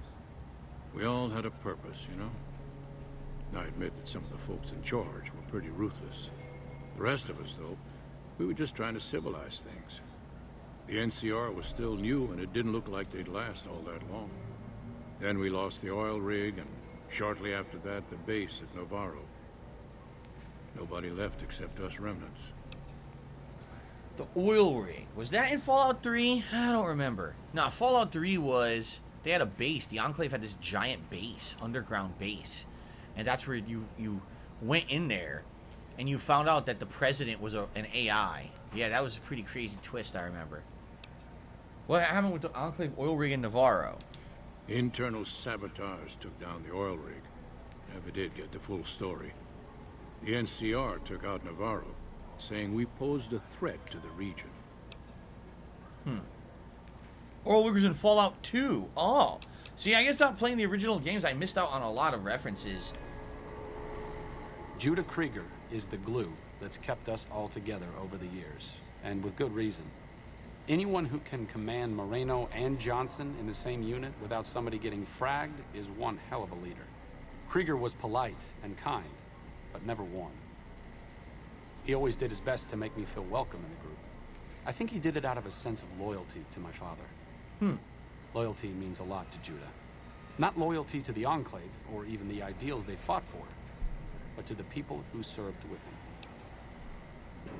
We all had a purpose, you know? I admit that some of the folks in charge were pretty ruthless. The rest of us, though, we were just trying to civilize things. The NCR was still new, and it didn't look like they'd last all that long. Then we lost the oil rig, and shortly after that, the base at Navarro. Nobody left except us remnants. The oil rig. Was that in Fallout 3? I don't remember. No, Fallout 3 was... They had a base. The Enclave had this giant base. Underground base. And that's where you went in there. And you found out that the president was an AI. Yeah, that was a pretty crazy twist, I remember. What happened with the Enclave oil rig in Navarro? Internal sabotage took down the oil rig. Never did get the full story. The NCR took out Navarro, saying we posed a threat to the region. Oil riggers in Fallout 2. Oh. See, I guess not playing the original games, I missed out on a lot of references. Judah Krieger is the glue that's kept us all together over the years, and with good reason. Anyone who can command Moreno and Johnson in the same unit without somebody getting fragged is one hell of a leader. Krieger was polite and kind, but never won. He always did his best to make me feel welcome in the group. I think he did it out of a sense of loyalty to my father. Loyalty means a lot to Judah. Not loyalty to the Enclave, or even the ideals they fought for, but to the people who served with him.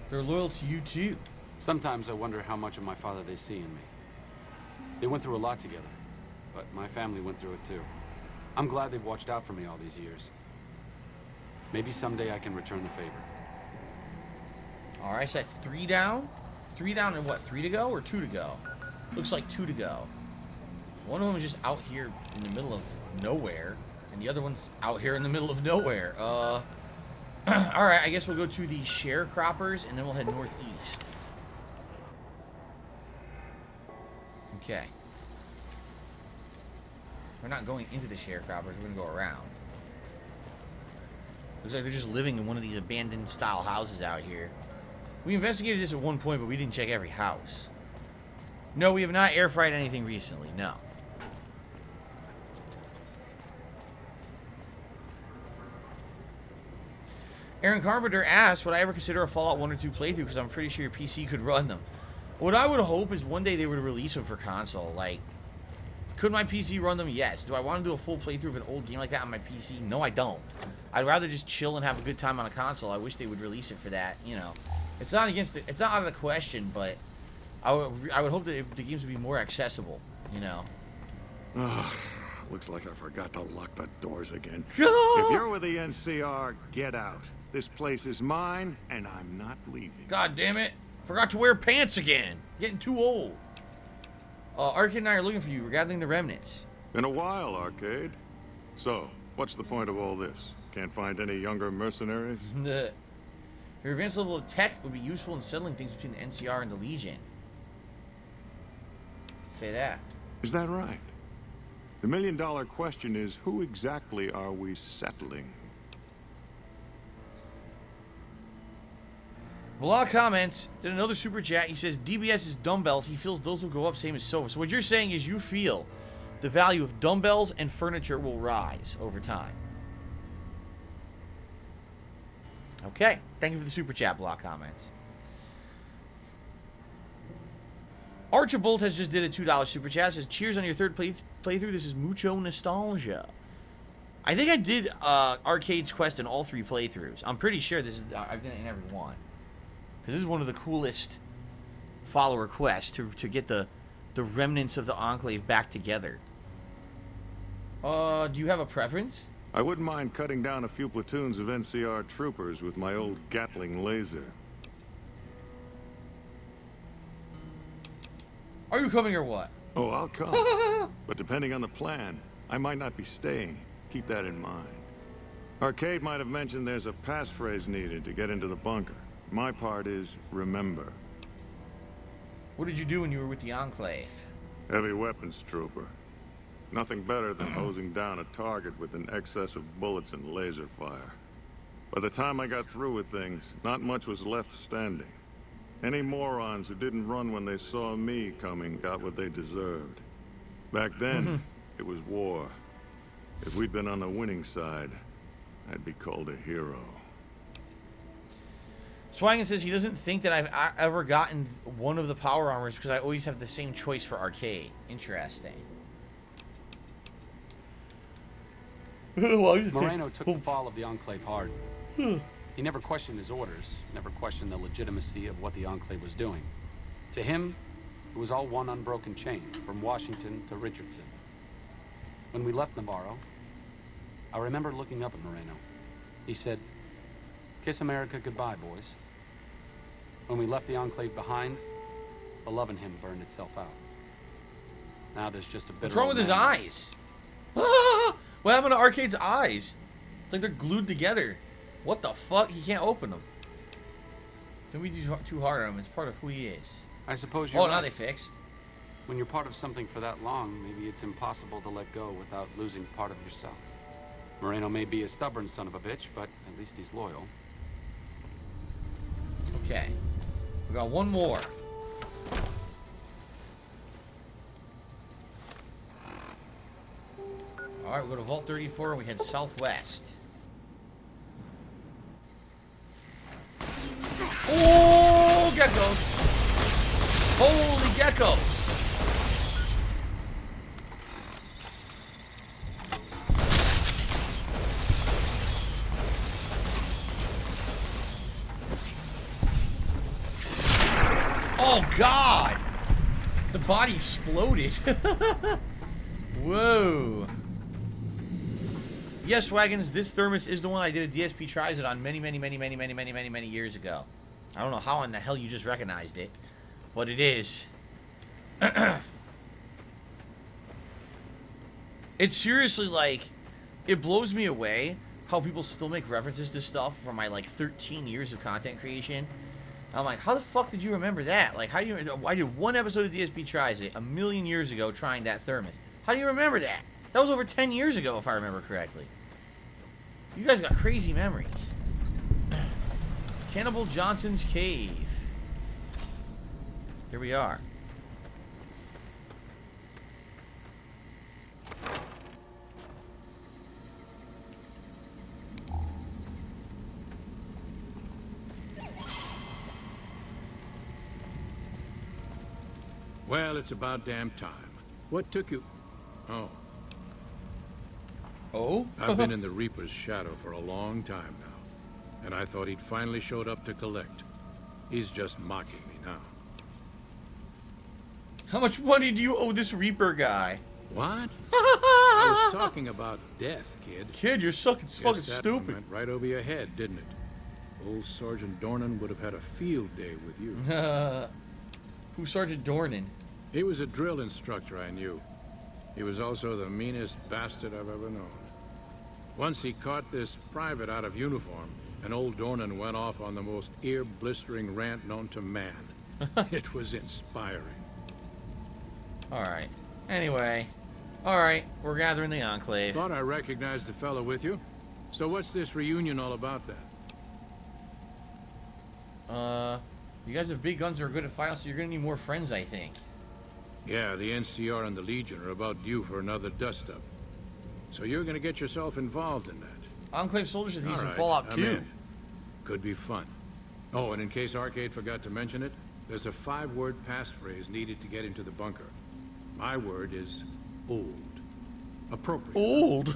They're loyal to you too. Sometimes I wonder how much of my father they see in me. They went through a lot together, but my family went through it too. I'm glad they've watched out for me all these years. Maybe someday I can return the favor. Alright, so that's 3 down. 3 down and what, 3 to go or 2 to go? Looks like 2 to go. One of them is just out here in the middle of nowhere, and the other one's out here in the middle of nowhere. Alright, I guess we'll go to the sharecroppers, and then we'll head northeast. Okay. We're not going into the sharecroppers, we're gonna go around. Looks like they're just living in one of these abandoned style houses out here. We investigated this at one point, but we didn't check every house. No, we have not air fried anything recently, no. Aaron Carpenter asked, would I ever consider a Fallout 1 or 2 playthrough, because I'm pretty sure your PC could run them. What I would hope is one day they would release them for console. Like, could my PC run them? Yes. Do I want to do a full playthrough of an old game like that on my PC? No, I don't. I'd rather just chill and have a good time on a console. I wish they would release it for that, you know. It's not against it. It's not out of the question, but I would hope that the games would be more accessible, you know. Looks like I forgot to lock the doors again. If you're with the NCR, get out. This place is mine, and I'm not leaving. God damn it. Forgot to wear pants again. Getting too old. Arcade and I are looking for you. We're gathering the remnants. Been a while, Arcade. So, what's the point of all this? Can't find any younger mercenaries? Your advanced level of tech would be useful in settling things between the NCR and the Legion. Say that. Is that right? The million-dollar question is, who exactly are we settling? Vlog comments, did another super chat. He says DBS is dumbbells. He feels those will go up same as silver. So what you're saying is you feel the value of dumbbells and furniture will rise over time. Okay. Thank you for the super chat, block comments. Archibald has just did a $2 super chat. Says, cheers on your third playthrough. This is mucho nostalgia. I think I did Arcade's Quest in all 3 playthroughs. I'm pretty sure this is I've done it in every one. Because this is one of the coolest follower quests to get the remnants of the Enclave back together. Do you have a preference? I wouldn't mind cutting down a few platoons of NCR troopers with my old Gatling laser. Are you coming or what? Oh, I'll come. But depending on the plan, I might not be staying. Keep that in mind. Arcade might have mentioned there's a passphrase needed to get into the bunker. My part is remember. What did you do when you were with the Enclave? Heavy weapons trooper. Nothing better than hosing down a target with an excess of bullets and laser fire. By the time I got through with things, not much was left standing. Any morons who didn't run when they saw me coming got what they deserved. Back then, it was war. If we'd been on the winning side, I'd be called a hero. Swaggin says he doesn't think that I've ever gotten one of the power armors because I always have the same choice for Arcade. Interesting. Moreno took the fall of the Enclave hard. He never questioned his orders, never questioned the legitimacy of what the Enclave was doing. To him, it was all one unbroken chain, from Washington to Richardson. When we left Navarro, I remember looking up at Moreno. He said, "Kiss America goodbye, boys." When we left the Enclave behind, the love in him burned itself out. Now there's just a bitter What's wrong old with his man. eyes? What happened to Arcade's eyes? It's like they're glued together. What the fuck? He can't open them. Don't be too hard on him. It's part of who he is. I suppose you're Oh, right. now they fixed. When you're part of something for that long, maybe it's impossible to let go without losing part of yourself. Moreno may be a stubborn son of a bitch, but at least he's loyal. Okay. We got one more. Alright, we go to Vault 34 and we head southwest. Oh, geckos! Holy geckos! Oh God! The body exploded. Whoa. Yes, Wagons, this thermos is the one I did a DSP tries it on many years ago. I don't know how in the hell you just recognized it, but it is. It's seriously like, it blows me away how people still make references to stuff from my like 13 years of content creation. I'm like, how the fuck did you remember that? Like, how do you? I did one episode of DSP Tries It a million years ago trying that thermos. How do you remember that? That was over 10 years ago, if I remember correctly. You guys got crazy memories. Cannibal Johnson's Cave. Here we are. Well, it's about damn time. What took you... Oh. Oh? I've been in the Reaper's shadow for a long time now. And I thought he'd finally showed up to collect. He's just mocking me now. How much money do you owe this Reaper guy? What? I was talking about death, kid. Kid, you're fucking Guess that one stupid. went right over your head, didn't it? Old Sergeant Dornan would have had a field day with you. Who's Sergeant Dornan? He was a drill instructor I knew. He was also the meanest bastard I've ever known. Once he caught this private out of uniform, and old Dornan went off on the most ear-blistering rant known to man. It was inspiring. Alright. Anyway. Alright, we're gathering the Enclave. Thought I recognized the fellow with you. So what's this reunion all about then? You guys have big guns and are good at fighting, so you're gonna need more friends, I think. Yeah, the NCR and the Legion are about due for another dust-up. So you're gonna get yourself involved in that. Enclave soldiers have used in All right, Fallout I'm 2. in. Could be fun. Oh, and in case Arcade forgot to mention it, there's a 5-word passphrase needed to get into the bunker. My word is old. Appropriate. Old?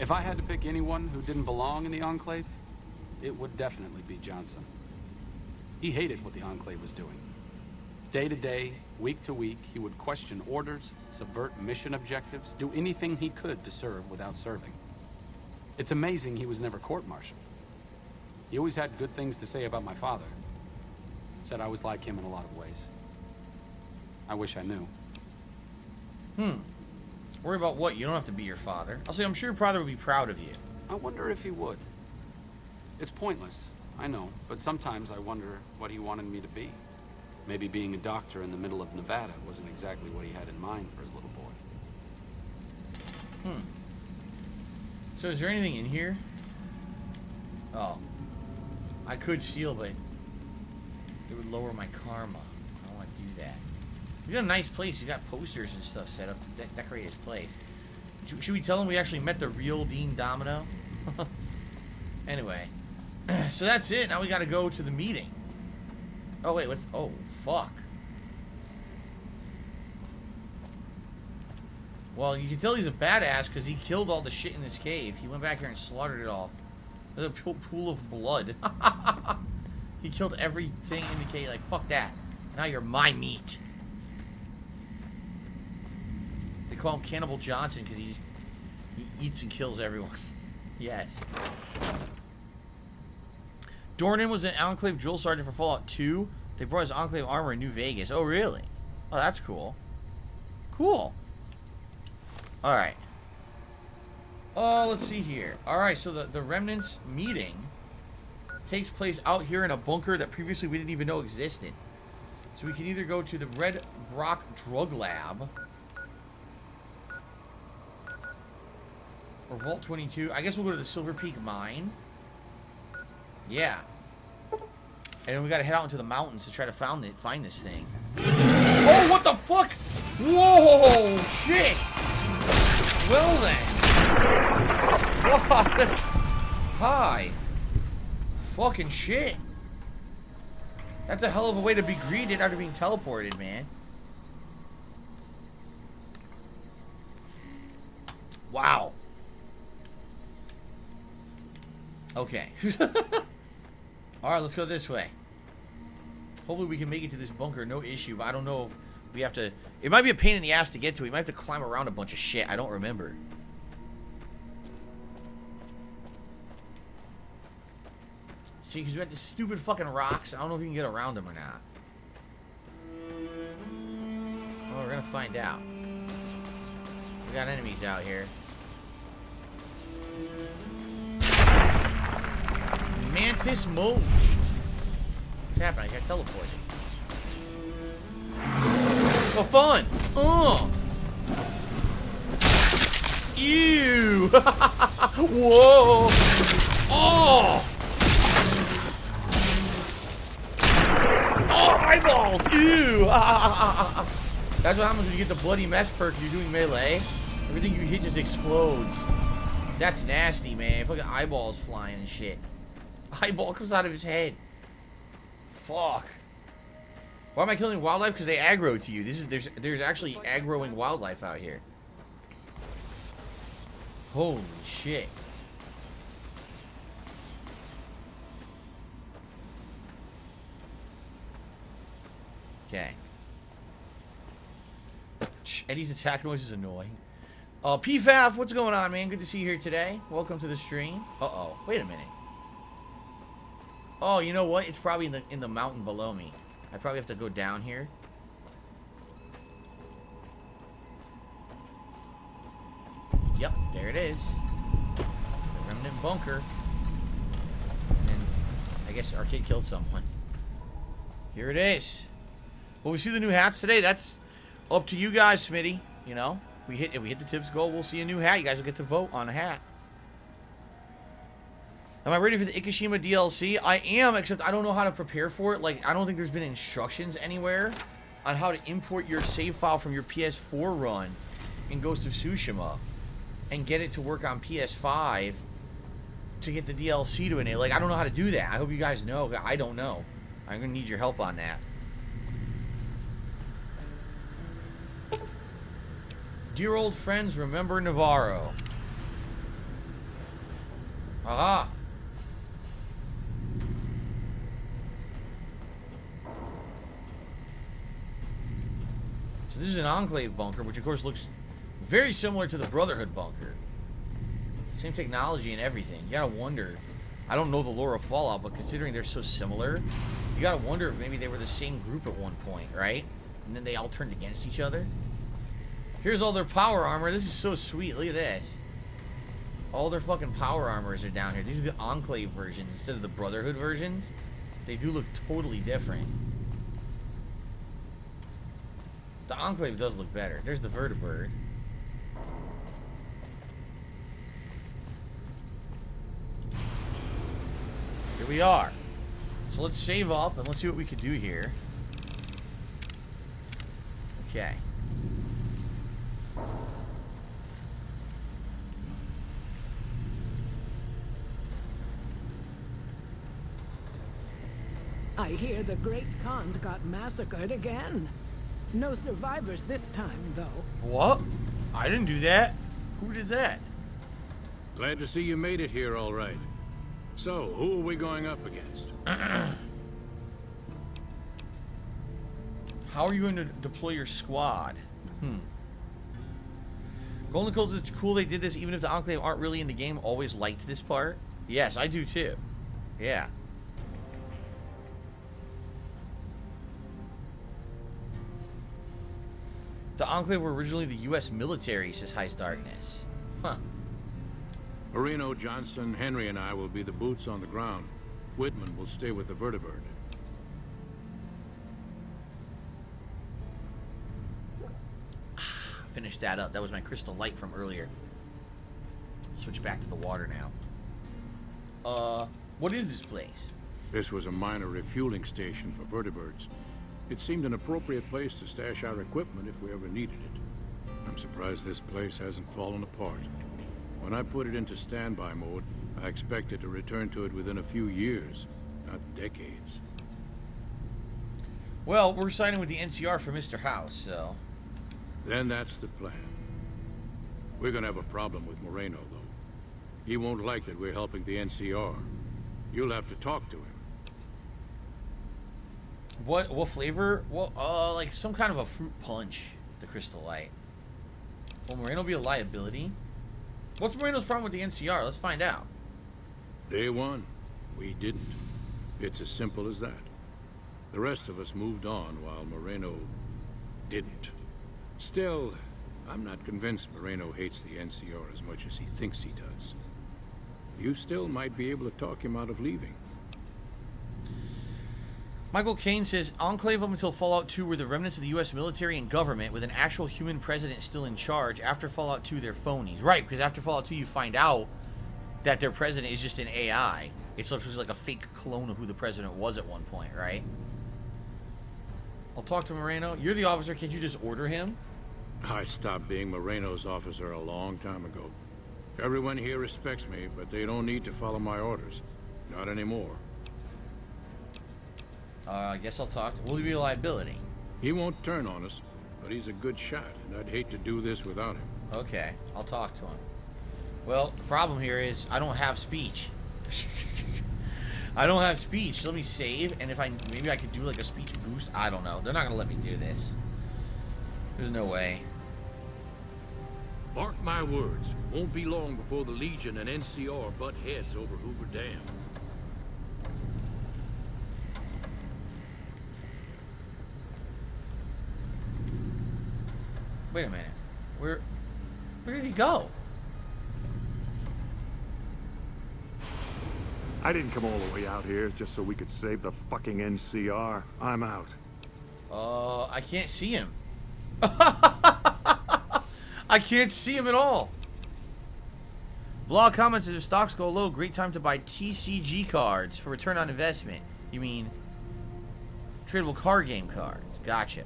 If I had to pick anyone who didn't belong in the Enclave, it would definitely be Johnson. He hated what the Enclave was doing. Day to day, week to week, he would question orders, subvert mission objectives, do anything he could to serve without serving. It's amazing he was never court-martialed. He always had good things to say about my father. Said I was like him in a lot of ways. I wish I knew. Worry about what? You don't have to be your father. I'll say I'm sure your father would be proud of you. I wonder if he would. It's pointless, I know, but sometimes I wonder what he wanted me to be. Maybe being a doctor in the middle of Nevada wasn't exactly what he had in mind for his little boy. So is there anything in here? Oh. I could steal, but it would lower my karma. I don't want to do that. You got a nice place. You got posters and stuff set up to decorate his place. Should we tell him we actually met the real Dean Domino? Anyway. So that's it. Now we got to go to the meeting. Oh, wait. What's... Oh, fuck. Well, you can tell he's a badass because he killed all the shit in this cave. He went back here and slaughtered it all. There's a pool of blood. He killed everything in the cave. Like, fuck that. Now you're my meat. They call him Cannibal Johnson because he eats and kills everyone. Yes. Dornan was an Enclave drill sergeant for Fallout 2. They brought his Enclave armor in New Vegas. Oh, really? Oh, that's cool. Cool. Alright. Oh, let's see here. Alright, so the Remnants meeting takes place out here in a bunker that previously we didn't even know existed. So we can either go to the Red Rock Drug Lab or Vault 22. I guess we'll go to the Silver Peak Mine. Yeah. And then we gotta head out into the mountains to try to find this thing. Oh, what the fuck? Whoa, shit! Well then. What? Hi. Fucking shit. That's a hell of a way to be greeted after being teleported, man. Wow. Okay. Alright, let's go this way. Hopefully we can make it to this bunker, no issue, but I don't know if we have to... It might be a pain in the ass to get to. We might have to climb around a bunch of shit. I don't remember. See, because we got these stupid fucking rocks. I don't know if we can get around them or not. Well, we're gonna find out. We got enemies out here. Mantis mulched. What's happening? I got teleported. For fun! Oh! Ew! Whoa! Oh! Oh, eyeballs! Ew! That's what happens when you get the bloody mess perk. You're doing melee. Everything you hit just explodes. That's nasty, man. Fucking eyeballs flying and shit. Eyeball comes out of his head. Fuck. Why am I killing wildlife? Because they aggro to you. There's actually aggroing wildlife out here. Holy shit. Okay. Eddie's attack noise is annoying. PFAF, what's going on, man? Good to see you here today. Welcome to the stream. Uh-oh. Wait a minute. Oh, you know what? It's probably in the mountain below me. I probably have to go down here. Yep, there it is. The remnant bunker. And I guess our kid killed someone. Here it is. Well, we see the new hats today. That's up to you guys, Smitty. You know, if we hit the tips goal, we'll see a new hat. You guys will get to vote on a hat. Am I ready for the Ikishima DLC? I am, except I don't know how to prepare for it. Like, I don't think there's been instructions anywhere on how to import your save file from your PS4 run in Ghost of Tsushima and get it to work on PS5 to get the DLC to enable. Like, I don't know how to do that. I hope you guys know. I don't know. I'm going to need your help on that. Dear old friends, remember Navarro. Aha! So this is an Enclave bunker, which of course looks very similar to the Brotherhood bunker. Same technology and everything. You gotta wonder. I don't know the lore of Fallout, but considering they're so similar, you gotta wonder if maybe they were the same group at one point, right? And then they all turned against each other. Here's all their power armor. This is so sweet. Look at this. All their fucking power armors are down here. These are the Enclave versions instead of the Brotherhood versions. They do look totally different. The Enclave does look better. There's the vertibird. Here we are. So let's save up and let's see what we can do here. Okay. I hear the Great Khans got massacred again. No survivors this time, though. What? I didn't do that. Who did that? Glad to see you made it here all right. So, who are we going up against? How are you going to deploy your squad? Golden Coals, it's cool they did this even if the Enclave aren't really in the game. Always liked this part. Yes, I do too. Yeah. The Enclave were originally the U.S. military, says Heist Darkness. Huh. Marino, Johnson, Henry, and I will be the boots on the ground. Whitman will stay with the vertibird. Finish that up. That was my crystal light from earlier. Switch back to the water now. What is this place? This was a minor refueling station for vertibirds. It seemed an appropriate place to stash our equipment if we ever needed it. I'm surprised this place hasn't fallen apart. When I put it into standby mode, I expected to return to it within a few years, not decades. Well, we're signing with the NCR for Mr. House, so... Then that's the plan. We're gonna have a problem with Moreno, though. He won't like that we're helping the NCR. You'll have to talk to him. What flavor? Well, like some kind of a fruit punch, the Crystal Light. Will Moreno be a liability? What's Moreno's problem with the NCR? Let's find out. Day one, we didn't. It's as simple as that. The rest of us moved on while Moreno didn't. Still, I'm not convinced Moreno hates the NCR as much as he thinks he does. You still might be able to talk him out of leaving. Michael Caine says, Enclave up until Fallout 2 were the remnants of the U.S. military and government with an actual human president still in charge. After Fallout 2, they're phonies. Right, because after Fallout 2, you find out that their president is just an AI. It's like a fake clone of who the president was at one point, right? I'll talk to Moreno. You're the officer. Can't you just order him? I stopped being Moreno's officer a long time ago. Everyone here respects me, but they don't need to follow my orders. Not anymore. I guess I'll talk. Will he be a liability? He won't turn on us, but he's a good shot, and I'd hate to do this without him. Okay, I'll talk to him. Well, the problem here is I don't have speech. I don't have speech. Let me save, and if maybe I could do like a speech boost. I don't know. They're not gonna let me do this. There's no way. Mark my words, won't be long before the Legion and NCR butt heads over Hoover Dam. Wait a minute. Where did he go? I didn't come all the way out here just so we could save the fucking NCR. I'm out. I can't see him. I can't see him at all. Blog comments that if stocks go low, great time to buy TCG cards for return on investment. You mean tradable card game cards. Gotcha.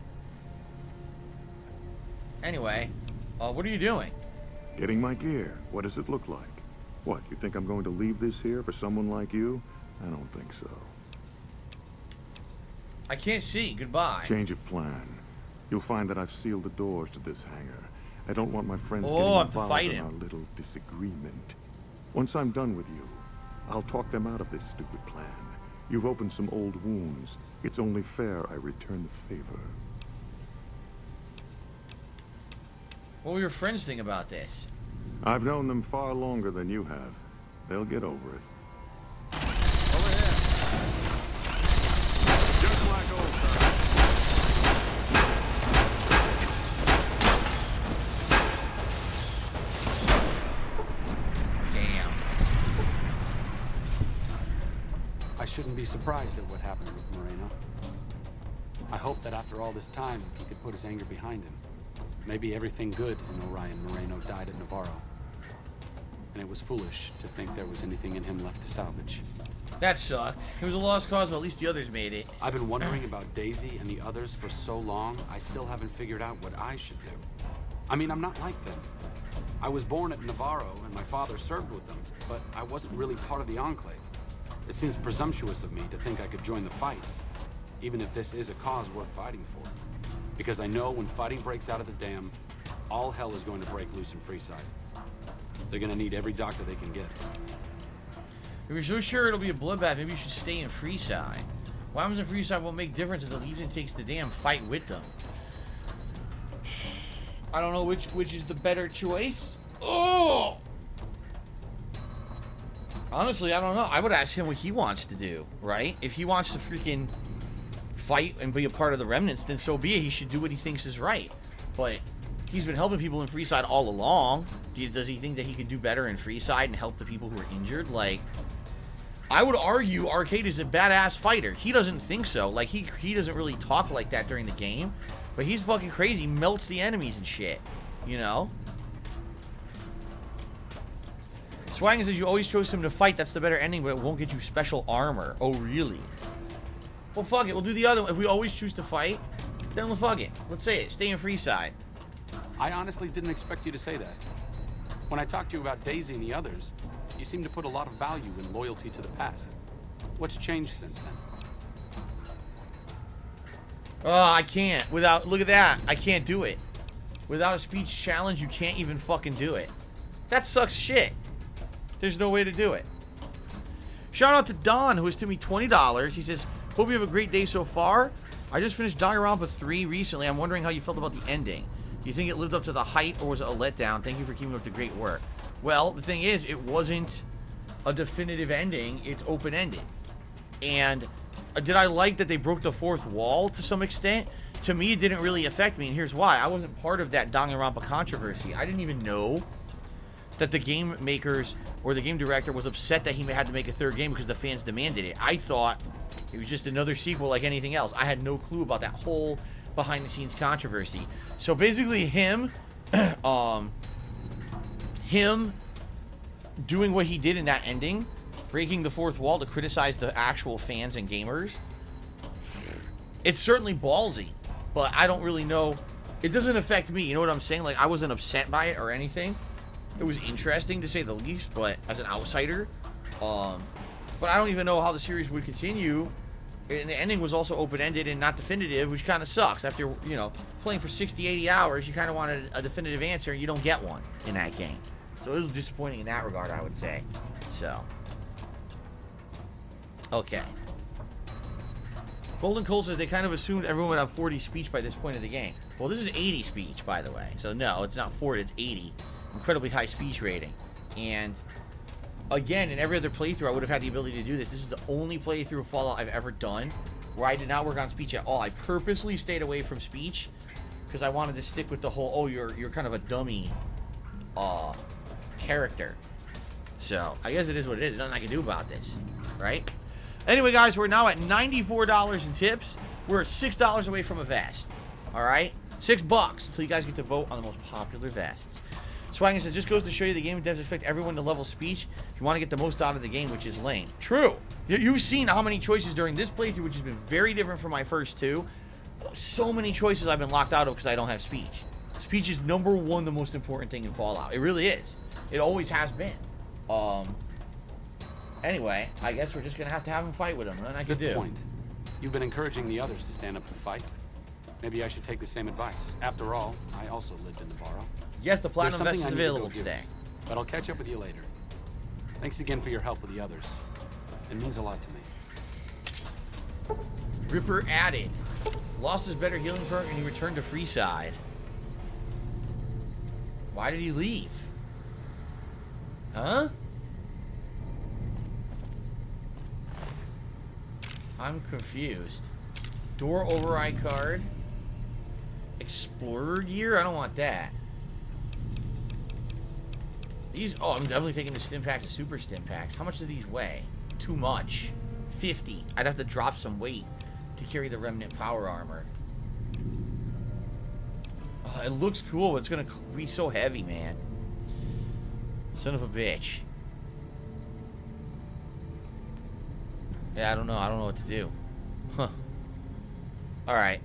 Anyway, what are you doing? Getting my gear. What does it look like? What, you think I'm going to leave this here for someone like you? I don't think so. I can't see. Goodbye. Change of plan. You'll find that I've sealed the doors to this hangar. I don't want my friends getting I have to involved fight in him. our little disagreement. Once I'm done with you, I'll talk them out of this stupid plan. You've opened some old wounds. It's only fair I return the favor. What will your friends think about this? I've known them far longer than you have. They'll get over it. Over here. Just like old times. Damn. I shouldn't be surprised at what happened with Moreno. I hope that after all this time, he could put his anger behind him. Maybe everything good in Orion Moreno died at Navarro. And it was foolish to think there was anything in him left to salvage. That sucked. It was a lost cause, but at least the others made it. I've been wondering about Daisy and the others for so long, I still haven't figured out what I should do. I mean, I'm not like them. I was born at Navarro, and my father served with them, but I wasn't really part of the Enclave. It seems presumptuous of me to think I could join the fight, even if this is a cause worth fighting for. Because I know when fighting breaks out at the dam, all hell is going to break loose in Freeside. They're gonna need every doctor they can get. If you're so sure it'll be a bloodbath, maybe you should stay in Freeside. What happens in Freeside won't make difference if the Legion takes the damn fight with them. I don't know which is the better choice. Oh! Honestly, I don't know. I would ask him what he wants to do, right? If he wants to freaking fight and be a part of the remnants, then so be it. He should do what he thinks is right. But he's been helping people in Freeside all along. Does he think that he could do better in Freeside and help the people who are injured? Like, I would argue Arcade is a badass fighter. He doesn't think so. Like, he doesn't really talk like that during the game. But he's fucking crazy. Melts the enemies and shit. You know? Swaggin says you always chose him to fight. That's the better ending, but it won't get you special armor. Oh, really? Well, fuck it. We'll do the other one. If we always choose to fight, then we'll fuck it. Let's say it. Stay in Freeside. I honestly didn't expect you to say that. When I talked to you about Daisy and the others, you seem to put a lot of value in loyalty to the past. What's changed since then? Oh, I can't. Look at that. I can't do it. Without a speech challenge, you can't even fucking do it. That sucks shit. There's no way to do it. Shout out to Don, who has tipped me $20. He says, hope you have a great day so far. I just finished Danganronpa 3 recently. I'm wondering how you felt about the ending. Do you think it lived up to the hype, or was it a letdown? Thank you for keeping up the great work. Well, the thing is, it wasn't a definitive ending. It's open-ended. And did I like that they broke the fourth wall to some extent? To me, it didn't really affect me, and here's why. I wasn't part of that Danganronpa controversy. I didn't even know that the game makers or the game director was upset that he had to make a third game because the fans demanded it. I thought it was just another sequel like anything else. I had no clue about that whole behind-the-scenes controversy. So basically him doing what he did in that ending, breaking the fourth wall to criticize the actual fans and gamers, it's certainly ballsy, but I don't really know. It doesn't affect me, you know what I'm saying? Like, I wasn't upset by it or anything. It was interesting to say the least, but as an outsider, but I don't even know how the series would continue. And the ending was also open-ended and not definitive, which kind of sucks. After, you know, playing for 60, 80 hours, you kind of wanted a definitive answer, and you don't get one in that game. So it was disappointing in that regard, I would say. So. Okay. Golden Cole says they kind of assumed everyone would have 40 speech by this point of the game. Well, this is 80 speech, by the way. So no, it's not 40, it's 80. incredibly high speech rating. And again, in every other playthrough, I would have had the ability to do this. This is the only playthrough of Fallout I've ever done where I did not work on speech at all. I purposely stayed away from speech because I wanted to stick with the whole, oh, you're kind of a dummy character. So, I guess it is what it is. There's nothing I can do about this, right? Anyway, guys, we're now at $94 in tips. We're $6 away from a vest, all right? $6 until you guys get to vote on the most popular vests. Swaggin says, just goes to show you the game devs expect everyone to level speech if you want to get the most out of the game, which is lame. True. You've seen how many choices during this playthrough, which has been very different from my first two. So many choices I've been locked out of because I don't have speech. Speech is #1 the most important thing in Fallout. It really is. It always has been. Anyway, I guess we're just going to have him fight with him. Nothing I can do. Good point. You've been encouraging the others to stand up and fight. Maybe I should take the same advice. After all, I also lived in the Borough. Yes, the There's Platinum Vest something is I need to go available do, today. But I'll catch up with you later. Thanks again for your help with the others. It means a lot to me. Ripper added. Lost his better healing perk and he returned to Freeside. Why did he leave? Huh? I'm confused. Door override card. Explorer gear? I don't want that. These, oh, I'm definitely taking the stim packs, the super stim packs. How much do these weigh? Too much. 50. I'd have to drop some weight to carry the remnant power armor. Oh, it looks cool, but it's gonna be so heavy, man. Son of a bitch. Yeah, I don't know what to do. Huh. Alright.